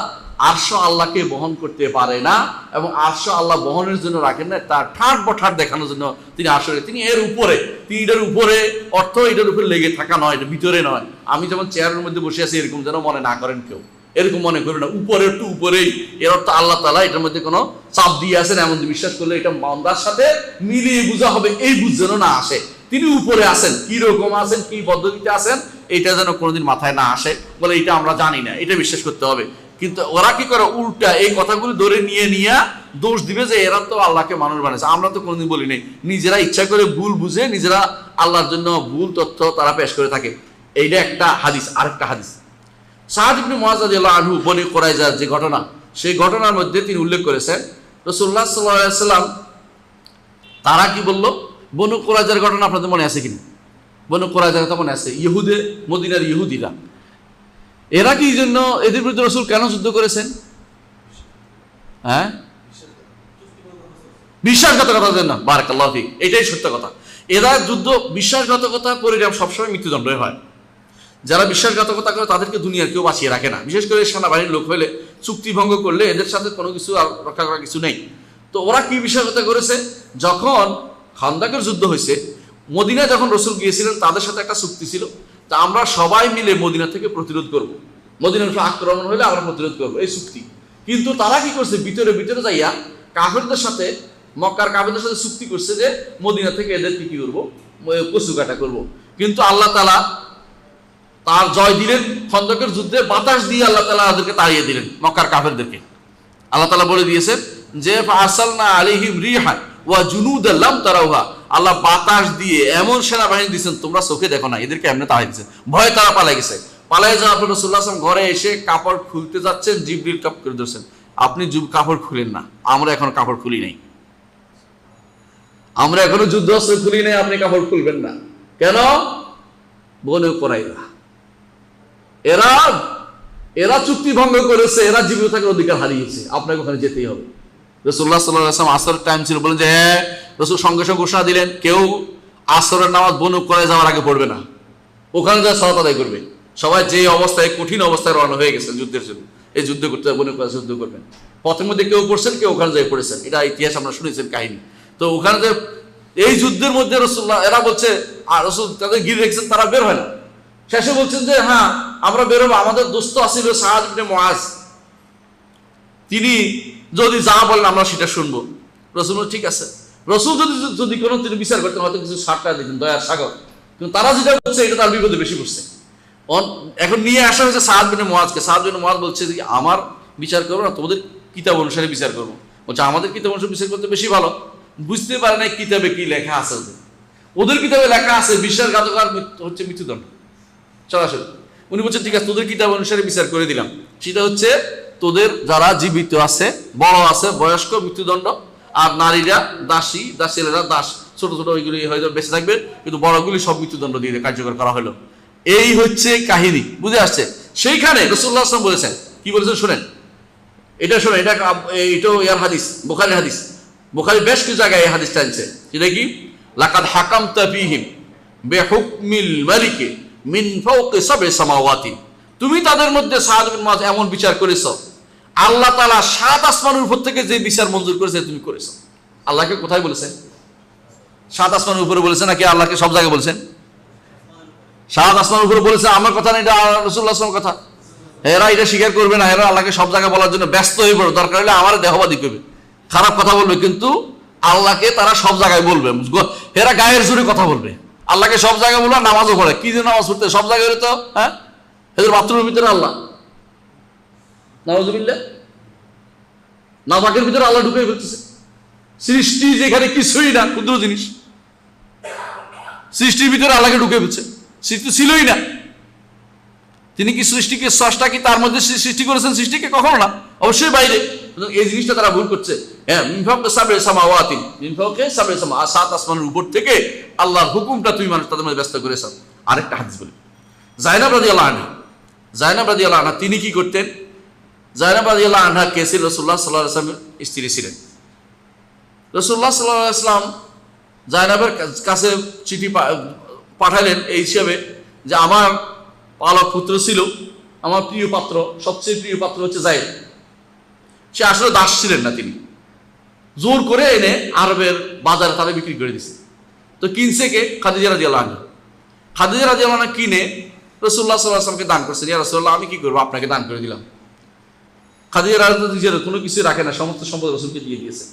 আরশ আল্লাহকে বহন করতে পারে না, এবং আরশ আল্লাহ বহনের জন্য রাখেন না, তার ঠাট বঠাট দেখানোর জন্য তিনি আরশে, তিনি এর উপরে, তিনি এটার উপরে, অর্থ এটার উপরে লেগে থাকা নয়, এটা ভিতরে নয়। আমি যেমন চেয়ারের মধ্যে বসে আছি এরকম যেন মনে না করেন কেউ, এরকম মনে করেন না। উপরে একটু উপরেই, এর অর্থ আল্লাহ তাআলা এটার মধ্যে কোনো চাপ দিয়ে আছেন এমন বিশ্বাস করলে এটা বান্দার সাথে মিলিয়ে বোঝা হবে, এই বুঝ যেন না আসে। তিনি উপরে আছেন, কি রকম আছেন, কি পদ্ধতিতে আছেন, এটা যেন কোনোদিন মাথায় না আসে, বলে এটা আমরা জানি না, এটা বিশ্বাস করতে হবে। কিন্তু ওরা কি করে, উল্টা এই কথাগুলো ধরে নিয়ে নিয়ে দোষ দিবে যে এরা তো আল্লাহকে মানুষ বানাইছে। আমরা তো কোনোদিন বলি নাই, নিজেরা ইচ্ছা করে ভুল বুঝে নিজেরা আল্লাহর জন্য ভুল তথ্য তারা পেশ করে থাকে। এইটা একটা হাদিস। আরেকটা হাদিস, সাদ ইবনে মুআয রাদিয়াল্লাহু আনহু বনী কুরাইজার যে ঘটনা, সেই ঘটনার মধ্যে তিনি উল্লেখ করেছেন রাসূলুল্লাহ সাল্লাল্লাহু আলাইহি ওয়াসাল্লাম তারা কি বললো, বনু কুরাইজার ঘটনা আপনাদের মনে আছে কিনা? বনু কুরাইজার কথা মনে আছে? ইহুদে, মদিনার ইহুদিরা, এরা কি জন্য, এদের বিরুদ্ধে রাসূল কেন যুদ্ধ করেছেন? হ্যাঁ, বিশ্বাসঘাতকতার জন্য। বারাকাল্লাহু ফিক, এটাই সত্য কথা। এরা যুদ্ধ, বিশ্বাসঘাতকতার পরিণাম সবসময় মৃত্যুদণ্ডই হয়। যারা বিশ্বাসঘাতকতা করে তাদেরকে দুনিয়ার কেউ বাঁচিয়ে রাখে না, বিশেষ করে সেনাবাহিনীর লোক হলে, চুক্তি ভঙ্গ করলে এদের সাথে কোনো কিছু আর রক্ষা করার কিছু নেই। তো ওরা কি বিশ্বাসঘাতকতা করেছে? যখন খান্দাকের যুদ্ধ হয়েছে, মদিনা যখন রাসূল গিয়েছিলেন, তাদের সাথে একটা চুক্তি ছিল, তা আমরা সবাই মিলে মদিনা থেকে প্রতিরোধ করব, মদিনার আক্রমণ হলে আমরা প্রতিরোধ করব, এই চুক্তি। কিন্তু তারা কি করছে, ভিতরে ভিতরে যাইয়া কাফেরদের সাথে, মক্কার কাফেরদের সাথে চুক্তি করছে যে মদিনা থেকে এদেরকে কি করবো, কচু কাটা করবো। কিন্তু আল্লাহ তাআলা তার জয় দিলেন খন্দকের যুদ্ধে, বাতাস দিয়ে আল্লাহ তাআলা তাদেরকে তাড়িয়ে দিলেন, মক্কার কাফেরদেরকে। আল্লাহ তাআলা বলে দিয়েছেন যে ফাআরসালনা আলাইহিম রিহান ওয়া জুনুদান লাম তারাউহা, আল্লাহ বাতাস দিয়ে এমন সেনাবাহিনী দিয়েছেন তোমরা চোখে দেখো না, এদেরকে এমনি তাড়িয়ে দিয়েছেন। ভয়ে তারা পালাই গেছে। পালাই যাওয়ার পর রাসূলুল্লাহ সাল্লাল্লাহু আলাইহি ওয়াসাল্লাম ঘরে এসে কাপড় খুলতে যাচ্ছেন, জিবরিল কাপ করে ধরছেন, আপনি কাপড় খুলেন না, আমরা এখন কাপড় খুলি নাই, আমরা এখনো যুদ্ধ অস্ত্র খুলি নাই, আপনি কাপড় খুলবেন না কেন? বনু কুরাইজা, এরা এরা চুক্তি ভঙ্গ করেছে, এরা জীবিত থাকার অধিকার হারিয়েছে, আপনাকে ওখানে যেতেই হবে। রাসূলুল্লাহ সাল্লাল্লাহু আলাইহি ওয়াসাল্লাম আসরের টাইম ছিল, বলেন যে হ্যাঁ, রাসূল সঙ্গে সঙ্গে ঘোষণা দিলেন কেউ আসরের নামাজ বনু কুরাইজা যাওয়ার আগে পড়বে না, ওখানে যা সালাত আদায় করবে। সবাই যে অবস্থায়, কঠিন অবস্থায় রওনা হয়ে গেছে যুদ্ধের জন্য, এই যুদ্ধ করতে, বনু কুরাইজা যুদ্ধ করবেন। পথের মধ্যে কেউ পড়ছেন, কেউ ওখানে যাই পড়েছেন, এটা ইতিহাস আমরা শুনেছেন কাহিনী। তো ওখানে যে এই যুদ্ধের মধ্যে রাসূলুল্লাহ, এরা বলছে, আর রাসূল তাদের গিয়ে রেখেছেন, তারা বের হয় না। শেষে বলছেন যে হ্যাঁ আমরা বেরোবো, আমাদের দোস্ত আসিল সাদ ইবনে মুআয, তিনি যদি যা বলেন আমরা সেটা শুনবো। রাসূল ঠিক আছে। রাসূল যদি কোনো তিনি বিচার করতেন, হয়তো কিছু সারটা দিতেন, দয়ার সাগর। কিন্তু তারা যেটা বলছে এটা তার বিপদে বেশি পড়ছে। এখন নিয়ে আসা হয়েছে সাদ ইবনে মুআযকে। সাদ ইবনে মুআয বলছে যে আমার বিচার করবো না, তোমাদের কিতাব অনুসারে বিচার করবো। বলছে আমাদের কিতাব অনুসারে বিচার করতে বেশি ভালো। বুঝতে পারে না কিতাবে কি লেখা আছে, ওদের কিতাবে লেখা আছে বিশ্বাসঘাতকতার হচ্ছে মৃত্যুদণ্ড সরাসরি। উনি বলছেন ঠিক আছে, তোদের কিতাব অনুসারে বিচার করে দিলাম, সেটা হচ্ছে তোদের যারা জীবিত আছে, বড় আছে, বয়স্ক, মৃত্যুদণ্ড, আর নারীরা দাসী, ছেলেরা দাস, ছোট ছোট ওইগুলি হয়তো বেঁচে থাকবে, কিন্তু বড়গুলি সব মৃত্যুদণ্ড দিয়ে কার্যকর করা হলো। এই হচ্ছে কাহিনী, বুঝে আসছে? সেইখানে রাসূলুল্লাহ সাল্লাল্লাহু আলাইহি ওয়াসাল্লাম বলেছেন, কি বলেছেন শোনেন, এটা শোনেন, এটা ইয়ার হাদিস, বুখারীর হাদিস। বুখারী বেশ কিছু জায়গায় এই হাদিসটা আনছে। সেটা কি? লাকাদ হাকামতা ফীহিম বিহুকমিল মালিকি মিন ফাওকি সাব'i সামাওয়াতি, তুমি তাদের মধ্যে সাদ বিন মুআয এমন বিচার করেছো, আল্লাহ তাআলা 7 আসমানের উপর থেকে যে বিচার মঞ্জুর করেছে তুমি করেছো। আল্লাহকে কোথায় বলেছেন? 7 আসমানের উপরে বলেছেন নাকি আল্লাহকে সব জায়গায় বলেছেন? 7 আসমানের উপরে বলেছে, আমার কথা না, এটা রাসূলুল্লাহ সাল্লাল্লাহু আলাইহি ওয়াসাল্লামের কথা। এরা এটা স্বীকার করবে না, এরা আল্লাহকে সব জায়গায় বলার জন্য ব্যস্ত হয়ে পড়বে, দরকার হলে আমার দেহবাদী করবে, খারাপ কথা বলবে, কিন্তু আল্লাহকে তারা সব জায়গায় বলবে, এরা গায়ের জোরে কথা বলবে। আল্লাহকে সব জায়গায় বলবে, নামাজও পড়ে, কি যে নামাজ পড়তে সব জায়গায় হলে তো, হ্যাঁ, এদের বাথরুমের ভিতরে আল্লাহ, নাউযুবিল্লাহ, নাপাকের ভিতরে আল্লাহ ঢুকে ফেলতেছে। সৃষ্টি যেখানে কিছুই না, ক্ষুদ্র জিনিস, সৃষ্টির ভিতরে আল্লাহকে ঢুকে ফেলছে, সৃষ্টি ছিলই না। তিনি কি সৃষ্টিকে স্রষ্টা, কি তার মধ্যে সৃষ্টি করেছেন সৃষ্টিকে? কখনো না, অবশ্যই বাইরে। এই জিনিসটা তারা ভুল করছে। হ্যাঁ, মিন ফাওকি সাব'i সামাওয়াতি, মিন ফাওকি সাব'i সামাওয়াতি, 7 আসমানের উপর থেকে আল্লাহর হুকুমটা তুমি মানুষ তাদের মধ্যে ব্যস্ত করেছো। আরেকটা হাদিস বলি, যায়েনব রাদিয়াল্লাহু আনহা, যায়েনব রাদিয়াল্লাহু আনহা তিনি কি করতেন? যায়েনব রাদিয়াল্লাহু আনহা কে ছিল? রাসূলুল্লাহ সাল্লাল্লাহু আলাইহি ওয়াসাল্লামের স্ত্রী ছিলেন। রাসূলুল্লাহ সাল্লাল্লাহু আলাইহি ওয়াসাল্লাম যায়েনবের কাছে চিঠি পাঠালেন এই হিসাবে যে আমার পালক পুত্র ছিল, আমার প্রিয় পাত্র, সবচেয়ে প্রিয় পাত্র হচ্ছে যায়েদ। সে আসলে দাস ছিলেন না, তিনি জোর করে এনে আরবের বাজারে তারা বিক্রি করে দিছে। তো কিনছে কে? খাদিজা রাদিয়াল্লাহু আনহা। খাদিজা রাদিয়াল্লাহু আনহা কিনে রাসূলুল্লাহ সাল্লাল্লাহু আলাইহি ওয়াসাল্লামকে দান করছেন। ইয়া রাসূলুল্লাহ, আমি কি করবো, আপনাকে দান করে দিলাম। খাদিজা রাদিয়াল্লাহু কোনো কিছু রাখে না, সমস্ত সম্পদ রাসূলকে দিয়ে দিয়েছে।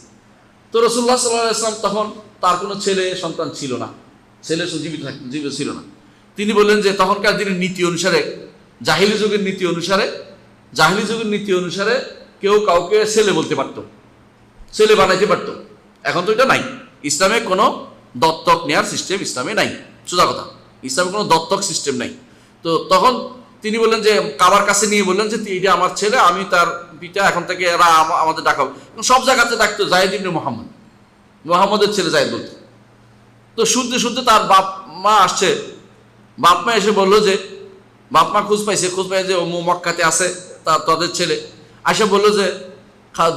তো রাসূলুল্লাহ সাল্লাল্লাহু আলাইহি ওয়াসাল্লাম তখন তার কোনো ছেলে সন্তান ছিল না, ছেলে জীবিত ছিল না। তিনি বললেন যে তখনকার দিনের নীতি অনুসারে, জাহিলি যুগের নীতি অনুসারে কেউ কাউকে ছেলে বলতে পারতো, ছেলে বানাইতে পারতো। এখন তো এটা নাই, ইসলামে কোনো দত্তক নেওয়ার সিস্টেম ইসলামে নাই, সোজা কথা, ইসলামে কোনো দত্তক সিস্টেম নাই। তো তখন তিনি বললেন যে কাবার কাছে নিয়ে বললেন যে এটা আমার ছেলে, আমি তার পিতা, এখন থেকে এরা আমাদের ডাকাবো। সব জায়গাতে ডাকতো যায়েদ ইবনে মুহাম্মদ, মুহাম্মদের ছেলে যায়েদ বলতো। তো শুনতে শুনতে তার বাপ মা আসছে, বাপ মা এসে বললো যে, বাপ মা খোঁজ পাইছে যে ও মক্কাতে আছে তাদের ছেলে, আসে বললো যে,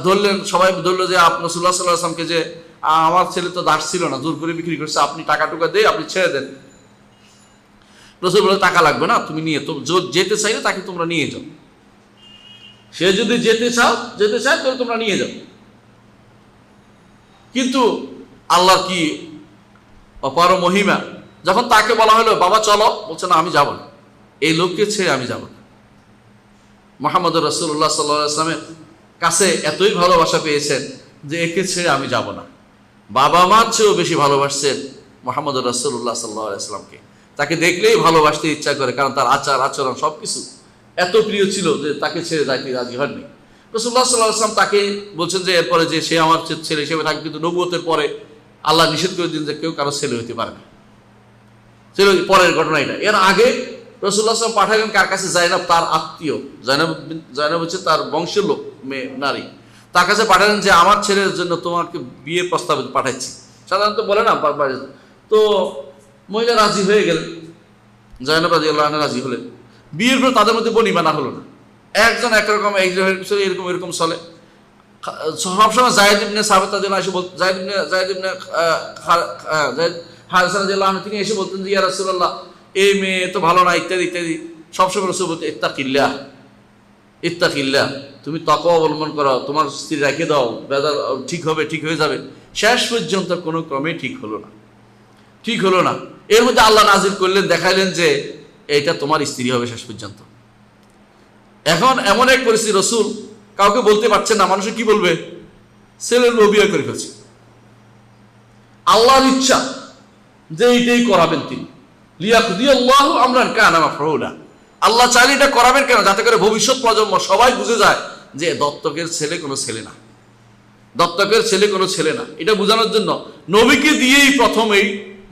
ধরলেন, সবাই ধরলো যে রাসূলুল্লাহ সাল্লাল্লাহু আলাইহি ওয়াসাল্লামকে, যে আমার ছেলে তো দাস ছিল না, জোর করে বিক্রি করছে, আপনি টাকা টুকা দিয়ে আপনি ছেড়ে দেন। রাসূল বলে, টাকা লাগবে না, তুমি নিয়ে, তো যেতে চাইলে তাকে তোমরা নিয়ে যাও, সে যদি যেতে চায় তাহলে তোমরা নিয়ে যাও। কিন্তু আল্লাহর কি অপার মহিমা, যখন তাকে বলা হলো বাবা চলো, বলছে না আমি যাব না, এই লোককে ছেড়ে আমি যাব না। মুহাম্মদুর রাসূলুল্লাহ সাল্লাল্লাহু আলাইহি ওয়াসাল্লামের কাছে এতই ভালোবাসা পেয়েছেন যে একে ছেড়ে আমি যাব না। বাবা মার চেয়েও বেশি ভালোবাসছেন মুহাম্মদুর রাসূলুল্লাহ সাল্লাল্লাহু আলাইহি ওয়াসাল্লামকে, তাকে দেখলেই ভালোবাসতে ইচ্ছা করে, কারণ তার আচার আচরণ সবকিছু এত প্রিয় ছিল যে তাকে ছেড়ে যাইতে রাজি হননি। রাসূলুল্লাহ সাল্লাল্লাহু আলাইহি ওয়াসাল্লাম তাকে বলছেন যে এরপরে যে সে আমার ছেলে হিসেবে থাকবে, কিন্তু নবুয়তের পরে আল্লাহ নিষেধ করে দিন যে কেউ কারো ছেলে হইতে পারে না। ছেলে পরের ঘটনা এটা। এর আগে রাসূলুল্লাহ সাল্লাল্লাহু আলাইহি ওয়াসাল্লাম পাঠালেন কার কাছে? যায়েনব, তার আত্মীয়, যায়েনব হচ্ছে তার বংশের লোক, মেয়ে, নারী। তার কাছে পাঠালেন যে আমার ছেলের জন্য তোমাকে বিয়ের প্রস্তাব পাঠাচ্ছি। সাধারণত বলে না, তো মহিলা রাজি হয়ে গেলেন, যায়েনব রাদিয়াল্লাহু আনহা রাজি হলেন। বিয়ের পর তাদের মধ্যে বনিবনা হলো না, একজন একরকম, একজনের পিছনে এরকম চলে। সবসময় যায়েদ ইবনে সাবিত রাদিয়াল্লাহু আনহু এসে যায়েদ ইবনে হারিসা রাদিয়াল্লাহু আনহু তিনি এসে বলতেন যে ইয়া রাসূলুল্লাহ, এই মেয়ে তো ভালো না, ইত্যাদি ইত্যাদি। সবসময় রাসূল বলতেন ইত্তাকিল্লাহ, তুমি তাকওয়া অবলম্বন করো, তোমার স্ত্রী রেখে দাও, বেদার ঠিক হয়ে যাবে। শেষ পর্যন্ত কোনো ক্রমে ঠিক হলো না। এর মধ্যে আল্লাহ নাজিল করলেন, দেখাইলেন যে এইটা তোমার স্ত্রী হবে শেষ পর্যন্ত। এখন এমন এক পরিস্থিতি, রাসূল কাউকে বলতে পারছেন না, মানুষে কি বলবে, ছেলের বিয়ে করে ফেলছে। আল্লাহর ইচ্ছা যে এইটাই করাবেন তিনি, লিয়াকদিয়াল্লাহু আমরান কানা মাফউলা, আল্লাহ চাইলে এটা করাবেন কেন? যাতে করে ভবিষ্যৎ প্রজন্ম সবাই বুঝে যায় যে দত্তকের ছেলে কোনো ছেলে না। এটা বোঝানোর জন্য নবীকে দিয়েই প্রথম এই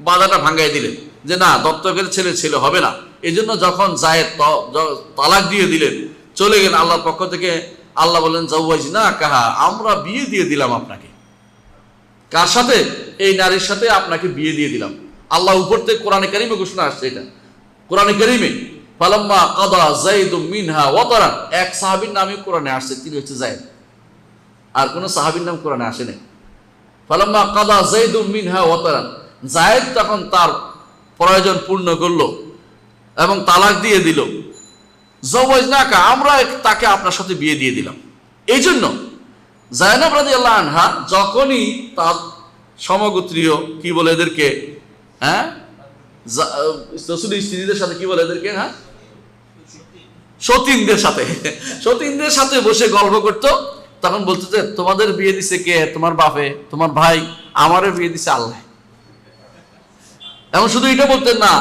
বাধাটা ভাঙ্গাই দিলেন যে না, দত্তকের ছেলে হবে না। এই জন্য যখন যায়েদ তালাক দিয়ে দিলেন, চলে গেলেন, আল্লাহর পক্ষ থেকে আল্লাহ বললেন জাওয়াজনা কাহা, আমরা বিয়ে দিয়ে দিলাম আপনাকে। কার সাথে? এই নারীর সাথে আপনাকে বিয়ে দিয়ে দিলাম। আল্লাহ উপর থেকে কোরআনে কারিমে ঘোষণা আসছে, এটা কোরআনে কারিমে, ফালাম্মা কাদা যায়েদুম মিনহা ওয়াতারান, এক সাহাবীর নামে কোরআনে আসছে, তিনি হচ্ছে যায়েদ, আর কোন সাহাবীর নাম কোরআনে আসে নাই। ফালাম্মা কাদা যায়েদুম মিনহা ওয়াতারান, জায়েদ তখন তার প্রয়োজন পূর্ণ করলো এবং তালাক দিয়ে দিল। জওয়াজনাকা, আমরা তাকে আপনার সাথে বিয়ে দিয়ে দিলাম। এই জন্য জায়নাব রাদিয়াল্লাহু আনহা যখনই তার সমগোত্রীয় কি বলে এদেরকে, হ্যাঁ, রাসূলের স্ত্রীদের সাথে কি বলে এদেরকে, হ্যাঁ, সতীনদের সাথে বসে গল্প করতো, তখন বলতো যে তোমাদের বিয়ে দিছে কে? তোমার বাপে, তোমার ভাই, আমারও বিয়ে দিছে আল্লাহ। এবং শুধু এটা বলতেন না,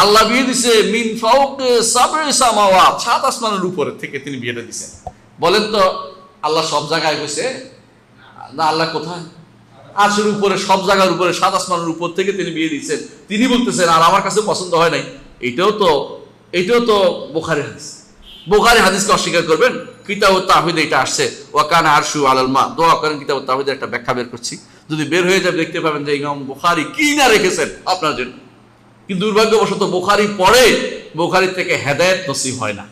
আল্লাহ বিয়ে দিছে মিন ফাওকে সাবরি সামাওয়াত, 7 আসমানের উপরে থেকে তিনি বিয়েটা দিছেন। বলেন তো আল্লাহ সব জায়গায় হয়েছে না? আল্লাহ কোথায়? আরশের উপরে, সব জায়গার উপরে, 7 আসমানের উপর থেকে তিনি বিয়ে দিচ্ছেন। তিনি বলতেছেন আর আমার কাছে পছন্দ হয় নাই। এটাও তো বুখারী হাদিস। বুখারী হাদিসকে অস্বীকার করবেন? কিতাবুত তাওহীদে এটা আসছে, ওয়া কানা আরশু আলাল মা। দোয়া করেন কিতাবুত তাওহীদের একটা ব্যাখ্যা বের করছি, যদি বের হয়ে যায় দেখতে পাবেন যে ইমাম বুখারী কি না রেখেছেন আপনার জন্য। কিন্তু দুর্ভাগ্যবশত বুখারী পড়ে, বুখারী থেকে হেদায়েত নসিব হয় না।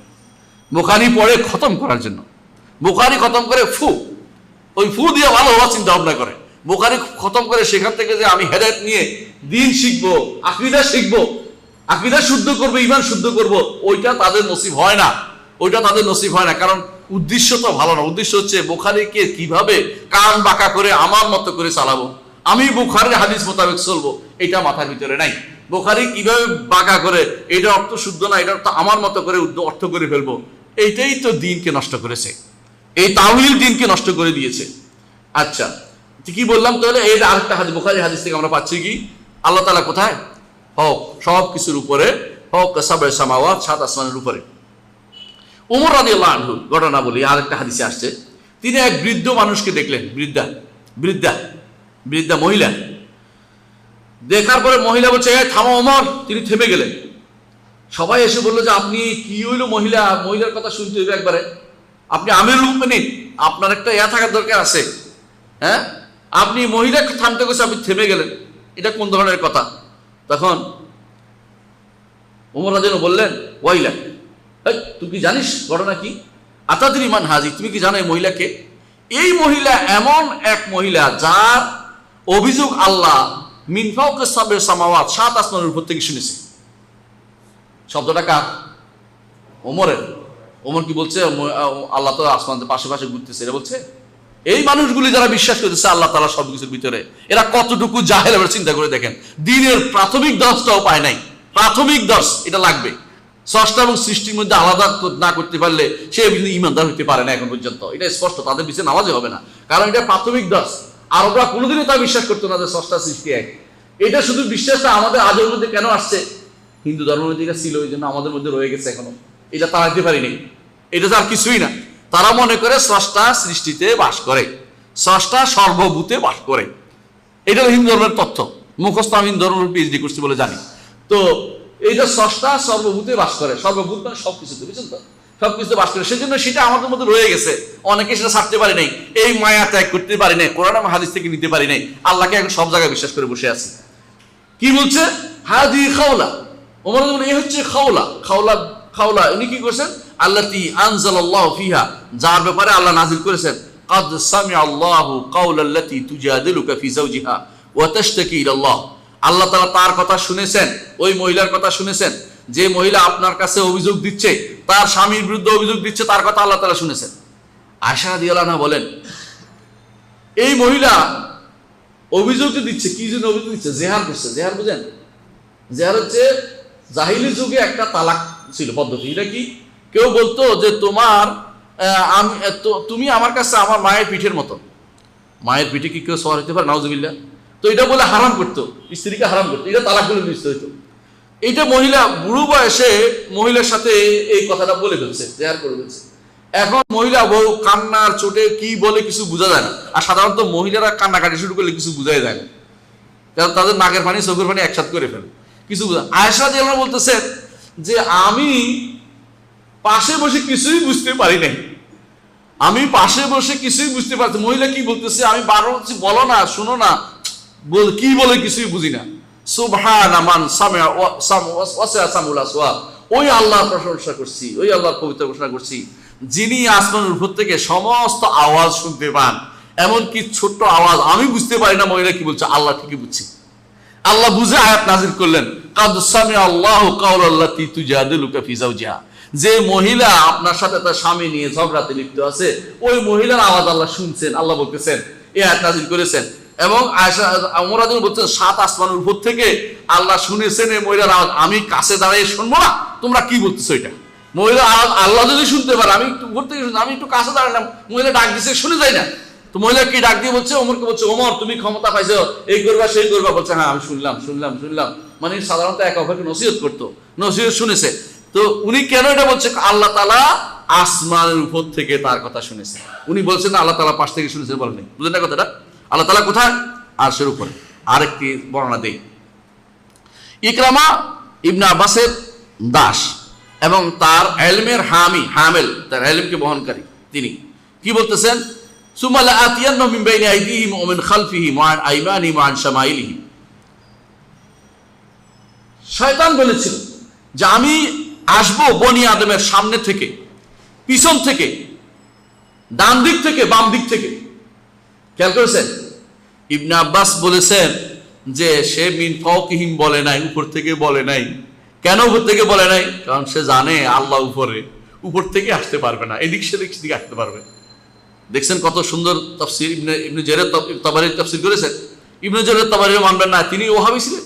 বুখারী পড়ে খতম করার জন্য, বুখারী খতম করে ওই ফু দিয়ে ভালো হওয়ার চিন্তা ভাবনা করে। বুখারী খতম করে সেখান থেকে যে আমি হেদায়েত নিয়ে দ্বীন শিখবো, আকীদা শিখবো, আকীদা শুদ্ধ করবো, ঈমান শুদ্ধ করবো, ওইটা তাদের নসিব হয় না। কারণ উদ্দেশ্য তো ভালো না। উদ্দেশ্য হচ্ছে বুখারীকে কিভাবে কান বাঁকা করে আমার মতো করে চালাবো, আমি বুখারীর হাদিস মোতাবেক চলবো, এটা মাথার ভিতরে নাই। বুখারী কিভাবে বাঁকা করে, এটা অর্থ শুদ্ধ না, এটা অর্থ আমার মতো করে অর্থ করে ফেলবো, এইটাই তো দ্বীনকে নষ্ট করেছে। এই তাওহীদ দ্বীনকে নষ্ট করে দিয়েছে। আচ্ছা, কি বললাম তাহলে? এই আরেকটা হাদিস, বুখারীর হাদিস থেকে আমরা পাচ্ছি কি, আল্লাহ তাআলা কোথায়? হক, সব কিছুর উপরে, হক সাবরে সামাওয়াত, 7 আসমানের উপরে। ওমর রাদিয়াল্লাহু আনহু ঘটনা বলি, আরেকটা হাদিসে আসছে, তিনি এক বৃদ্ধ মানুষকে দেখলেন, বৃদ্ধা মহিলা। দেখার পরে মহিলা বলছে, থামো ওমর। তিনি থেমে গেলেন। সবাই এসে বললো যে আপনি কি হইলো, মহিলার কথা শুনতে হইবে একবারে, আপনি আমিরুল মুমিনিন, আপনার একটা থাকার দরকার আছে, হ্যাঁ, আপনি মহিলাকে থামতে গেছে, আপনি থেমে গেলেন, এটা কোন ধরনের কথা? তখন ওমর রাদিয়াল্লাহু বললেন, ওয়াইলা, তুই কি জানিস ঘটনা কি? আতাদরি মান হাজি, তুমি কি জানো এই মহিলাকে? এই মহিলা এমন এক মহিলা যার অভিযোগ আল্লাহ মিন ফাওকে সাবরে সামাওয়াত, 7 আসমানের উপর থেকে শুনেছে। শব্দটা কার? ওমরের। ওমর কি বলছে? আল্লাহ তো আসমানের পাশে ঘুরতেছে, এটা বলছে। এই মানুষগুলি যারা বিশ্বাস করতেছে আল্লাহ তাআলা সবকিছুর ভিতরে, এরা কতটুকু জাহেল, এবার চিন্তা করে দেখেন। দ্বীনের প্রাথমিক দর্শটাও পায় নাই। প্রাথমিক দর্শ এটা লাগবে। স্রষ্টা এবং সৃষ্টির মধ্যে আলাদা না করতে পারলে সে ঈমানদার হতে পারে না এখন পর্যন্ত। এটা স্পষ্ট, তাদের পিছনে নামাজই হবে না, কারণ এটা প্রাথমিক দর্শ। আরবরা কোনোদিনই তা বিশ্বাস করতো না যে স্রষ্টা সৃষ্টি এক। এটা শুধু বিশ্বাসটা আমাদের আজের মধ্যে কেন আসছে? হিন্দু ধর্মের মধ্যে এটা ছিল, ওই জন্য আমাদের মধ্যে রয়ে গেছে এখনো। এটা তাড়াইতে পারিনি। এটা তো আর কিছুই না। তারা মনে করে স্রষ্টা সৃষ্টিতে বাস করে, স্রষ্টা সর্বভূতে বাস করে। এটা হিন্দু ধর্মের তথ্য, মুখস্থ আমি হিন্দু ধর্মের পিএইচডি করছি বলে জানি। তো এইটা স্রষ্টা সর্বভূতে বাস করে, সর্বভূত মানে সবকিছুতে, বুঝছেন তো, সবকিছুতে বাস করে। সেজন্য সেটা আমাদের মধ্যে রয়ে গেছে। অনেকে সেটা ছাড়তে পারি নাই, এই মায়া ত্যাগ করতে পারি নাই, কোরআন এবং হাদিস থেকে নিতে পারি নাই। আল্লাহকে এখন সব জায়গায় বিশ্বাস করে বসে আছি। কি বলছে? হাদি খাওলা। ওমর বলে এই হচ্ছে খাওলা। উনি কি করছেন? আল্লাতী আনজালাল্লাহু ফিহা, যার ব্যাপারে আল্লাহ নাযিল করেছেন, ক্বাদ সামিআল্লাহু কাওলাল্লাতী তুজাদিলুকা ফি যাওজিহা ওয়া তাশতাকি ইলাল্লাহ। আল্লাহ তাআলা তার কথা শুনেছেন, ওই মহিলার কথা শুনেছেন, যে মহিলা আপনার কাছে অভিযোগ দিচ্ছে, তার স্বামীর বিরুদ্ধে অভিযোগ দিচ্ছে, তার কথা আল্লাহ তাআলা শুনেছেন। আয়েশা রাদিয়াল্লাহু আনহা বলেন, এই মহিলা অভিযোগ দিচ্ছে, কি জন্য অভিযোগ দিচ্ছে? জেহার করছে। জেহার বুঝেন? জেহার হচ্ছে জাহিলি যুগে একটা তালাক ছিল পদ্ধতি। এটা কি? কেউ বলতো যে তুমি আমার কাছে আমার মায়ের পিঠের মতো। মায়ের পিঠে কি কেউ সওয়ার হতে পারে? নাউজুবিল্লাহ। তো এটা বলে হারাম করতো, স্ত্রীকে হারাম করতো, এটা তালাক বলে বিবেচিত হইতো। এইটা মহিলা বুড়ো বয়সে মহিলার সাথে এই কথাটা বলে ফেলছে, জেহার করে ফেলছে। এখন মহিলা বউ কান্নার চোটে কি বলে কিছু বোঝা যায় না। আর সাধারণত মহিলারা কান্নাকাটি শুরু করলে কিছু বোঝাই যায় না, কারণ তাদের নাকের পানি চোখের পানি একসাথ করে ফেলে, কিছু বোঝা। আয়েশা রাদিয়াল্লাহু আনহা বলতেছেন যে আমি পাশে বসে কিছুই বুঝতে পারি নাই, আমি পাশে বসে কিছুই বুঝতে পারছি। মহিলা কি বলতেছে আমি বারো বলছি, বলো না, শুনো না, কি বলে কিছুই বুঝি না। সুবহানা মান সামিআ ওয়াসিআ সামউল আসওয়াত, ওই আল্লাহর প্রশংসা করছি, ওই আল্লাহর পবিত্র ঘোষণা করছি যিনি আসমানের উপর থেকে সমস্ত আওয়াজ শুনতে পান, এমনকি ছোট্ট আওয়াজ আমি বুঝতে পারি না মহিলা কি বলছে, আল্লাহ ঠিকই বুঝছি। আল্লাহ বুঝে আয়াত নাযিল করলেন, কাদ সামিআ আল্লাহু কাওলাল্লাতী তুজাদিলুকা ফি যাওজিহা, যে মহিলা আপনার সাথে তার স্বামী নিয়ে ঝগড়াতে লিপ্ত আছে, ওই মহিলার আওয়াজ আল্লাহ শুনছেন। আল্লাহ বলতেছেন, এই আয়াত নাযিল করেছেন। এবং আয়েশা ওমর রাদিয়াল্লাহু বলছেন, 7 আসমানের উপর থেকে আল্লাহ শুনেছেন এই মহিলার আওয়াজ, আমি কাছে দাঁড়িয়ে শুনবো না? তোমরা কি বলতেছো? এটা মহিলার আওয়াজ আল্লাহ যদি শুনতে পারে, আমি একটু উপর থেকে শুনছি, আমি একটু কাছে দাঁড়ালাম, মহিলা ডাক দিছে, শুনে যায় না। তো মহিলা কি ডাক দিয়ে বলছে, ওমরকে বলছে, ওমর তুমি ক্ষমতা পাইছো, এই করবা সেই করবা। বলছে, হ্যাঁ আমি শুনলাম। মানে সাধারণত এক অপরকে নসিহত করতো, নসিহত শুনেছে। তো উনি কেন এটা বলছে? আল্লাহ তাআলা আসমানের উপর থেকে তার কথা শুনেছে। উনি বলছেন না আল্লাহ তাআলা পাশ থেকে শুনেছেন, বলেন। বুঝলেন না কথাটা? আল্লাহ তাআলা কোথায়? আরশের উপরে। আরেকটি বর্ণনা দেই। ইকরামা ইবনে আব্বাসের দাস এবং তার ইলমের হামেল, তার ইলমকে বহনকারী, তিনি কি বলতেছেন? সুম্মা লাআতিয়ান্নাহুম মিন বাইনি আইদিহিম ওয়া মিন খালফিহিম ওয়া আন আইমানিহিম ওয়া আন শামাইলিহিম। শয়তান বলেছিল যে আমি আসবো বনি আদমের সামনে থেকে, পিছন থেকে, ডান দিক থেকে, বাম দিক থেকে। খেয়াল করেছেন? ইবনে আব্বাস বলেছেন যে সে মিন ফাওকিহিম বলে নাই, উপর থেকে বলে নাই। কেন উপর থেকে বলে নাই? কারণ সে জানে আল্লাহ উপরে, উপর থেকে আসতে পারবে না, এদিক সেদিক দিকে আসতে পারবে। দেখছেন কত সুন্দর তাফসীর ইবনে জারীর তাবারীর তাফসীর করেছেন। ইবনে জারীর তাবারী মানবেন না, তিনি ওহাবী ছিলেন।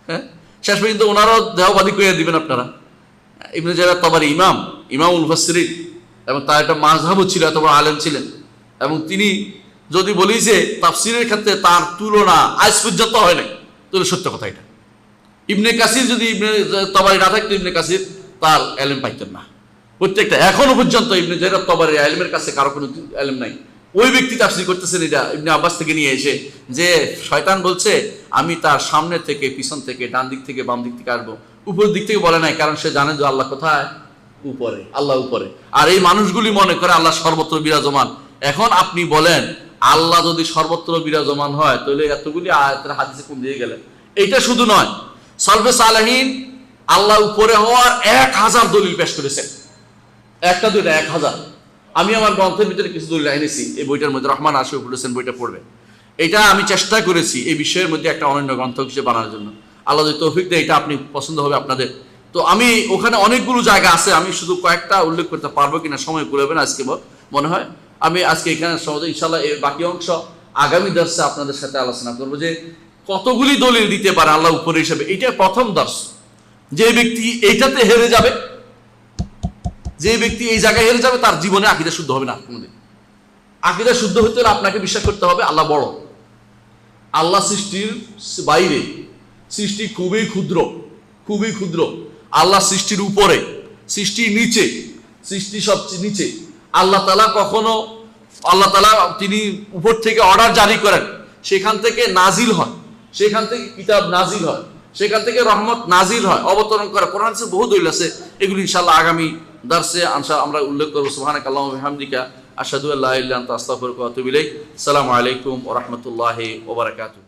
হ্যাঁ, শেষ পর্যন্ত ওনারও দেহবাদী করে দিবেন আপনারা। ইবনে জারীর তাবারী ইমামুল মুফাসসিরিন, এবং তার একটা মাযহাবও ছিল, এত বড় আলেম ছিলেন। এবং তিনি যদি বলি যে তাফসীরের ক্ষেত্রে তার তুলনা আজ পর্যন্ত হয় নাই, তাহলে সত্য কথা এটা। ইবনে কাসির যদি ইবনে তাবারী না থাকতো, ইবনে কাসির তার ইলম পাইতেন না। প্রত্যেকটা এখনো পর্যন্ত ইবনে জারীর তাবারীর ইলমের কাছে কারো কোনো ইলম নাই। ওই ব্যক্তি তাফসীর করতেছেন এটা ইবনে আব্বাস থেকে নিয়ে এসে, যে শয়তান বলছে আমি তার সামনে থেকে, পিছন থেকে, ডান দিক থেকে, বাম দিক থেকে আসবো। উপর দিক থেকে বলে নাই, কারণ সে জানে যে আল্লাহ কোথায়? উপরে, আল্লাহ উপরে। আর এই মানুষগুলি মনে করে আল্লাহ সর্বত্র বিরাজমান। এখন আপনি বলেন, আল্লাহ যদি সর্বত্র বিরাজমান হয়, তাহলে এতগুলি আয়াতের হাদিসে কোন দিয়ে গেলেন? এইটা শুধু নয়, সালফে সালেহিন আল্লাহ উপরে হওয়ার 1000 দলিল পেশ করেছেন। একটা দুইটা 1000। আমি আমার গ্রন্থের ভিতরে কিছু দলিল এনেছি, এই বইটার মধ্যে রহমান আশিফ বলেছেন, বইটা পড়বে। এটা আমি চেষ্টা করেছি এই বিষয়ের মধ্যে একটা অনন্য গ্রন্থ হিসেবে বানানোর জন্য। আল্লাহ যদি তৌফিক দেয়, এটা আপনি পছন্দ হবে আপনাদের। তো আমি ওখানে অনেকগুলো জায়গা আছে, আমি শুধু কয়েকটা উল্লেখ করতে পারবো কিনা সময় কুলাবে না আজকে মনে হয়। আমি আজকে এখানে সহজে ইনশাআল্লাহ এর বাকি অংশ আগামী দর্শে আপনাদের সাথে আলোচনা করবো, যে কতগুলি দলিল দিতে পারে আল্লাহ উপরে হিসেবে। এটা প্রথম দর্শ। যে ব্যক্তি এইটাতে হেরে যাবে, যে ব্যক্তি এই জায়গায় হেরে যাবে, তার জীবনে আকীদা শুদ্ধ হবে না কোনোদিন। আকীদা শুদ্ধ হতে হলে আপনাকে বিশ্বাস করতে হবে আল্লাহ বড়, আল্লাহ সৃষ্টির বাইরে, সৃষ্টি খুবই ক্ষুদ্র, খুবই ক্ষুদ্র। আল্লাহ সৃষ্টির উপরে, সৃষ্টির নিচে, সৃষ্টি সবচেয়ে নিচে। আল্লাহ তাআলা তিনি উপর থেকে অর্ডার জারি করেন, সেখান থেকে নাজিল হয়, সেখান থেকে কিতাব নাজিল হয়, সেখান থেকে রহমত নাজিল হয়, অবতরণ করে। কোরআন থেকে বহু দলিল আছে, এগুলি ইনশাআল্লাহ আগামী দার্সে আমরা উল্লেখ করব। সুবহানাকাল্লাহুম্মা ওয়া বিহামদিকা আশহাদু আল্লা ইলাহা ইল্লা আনতা আস্তাগফিরুকা ওয়া আতুবু ইলাইক। আসসালামু আলাইকুম ওয়া রাহমাতুল্লাহি ওয়া বারাকাতুহু।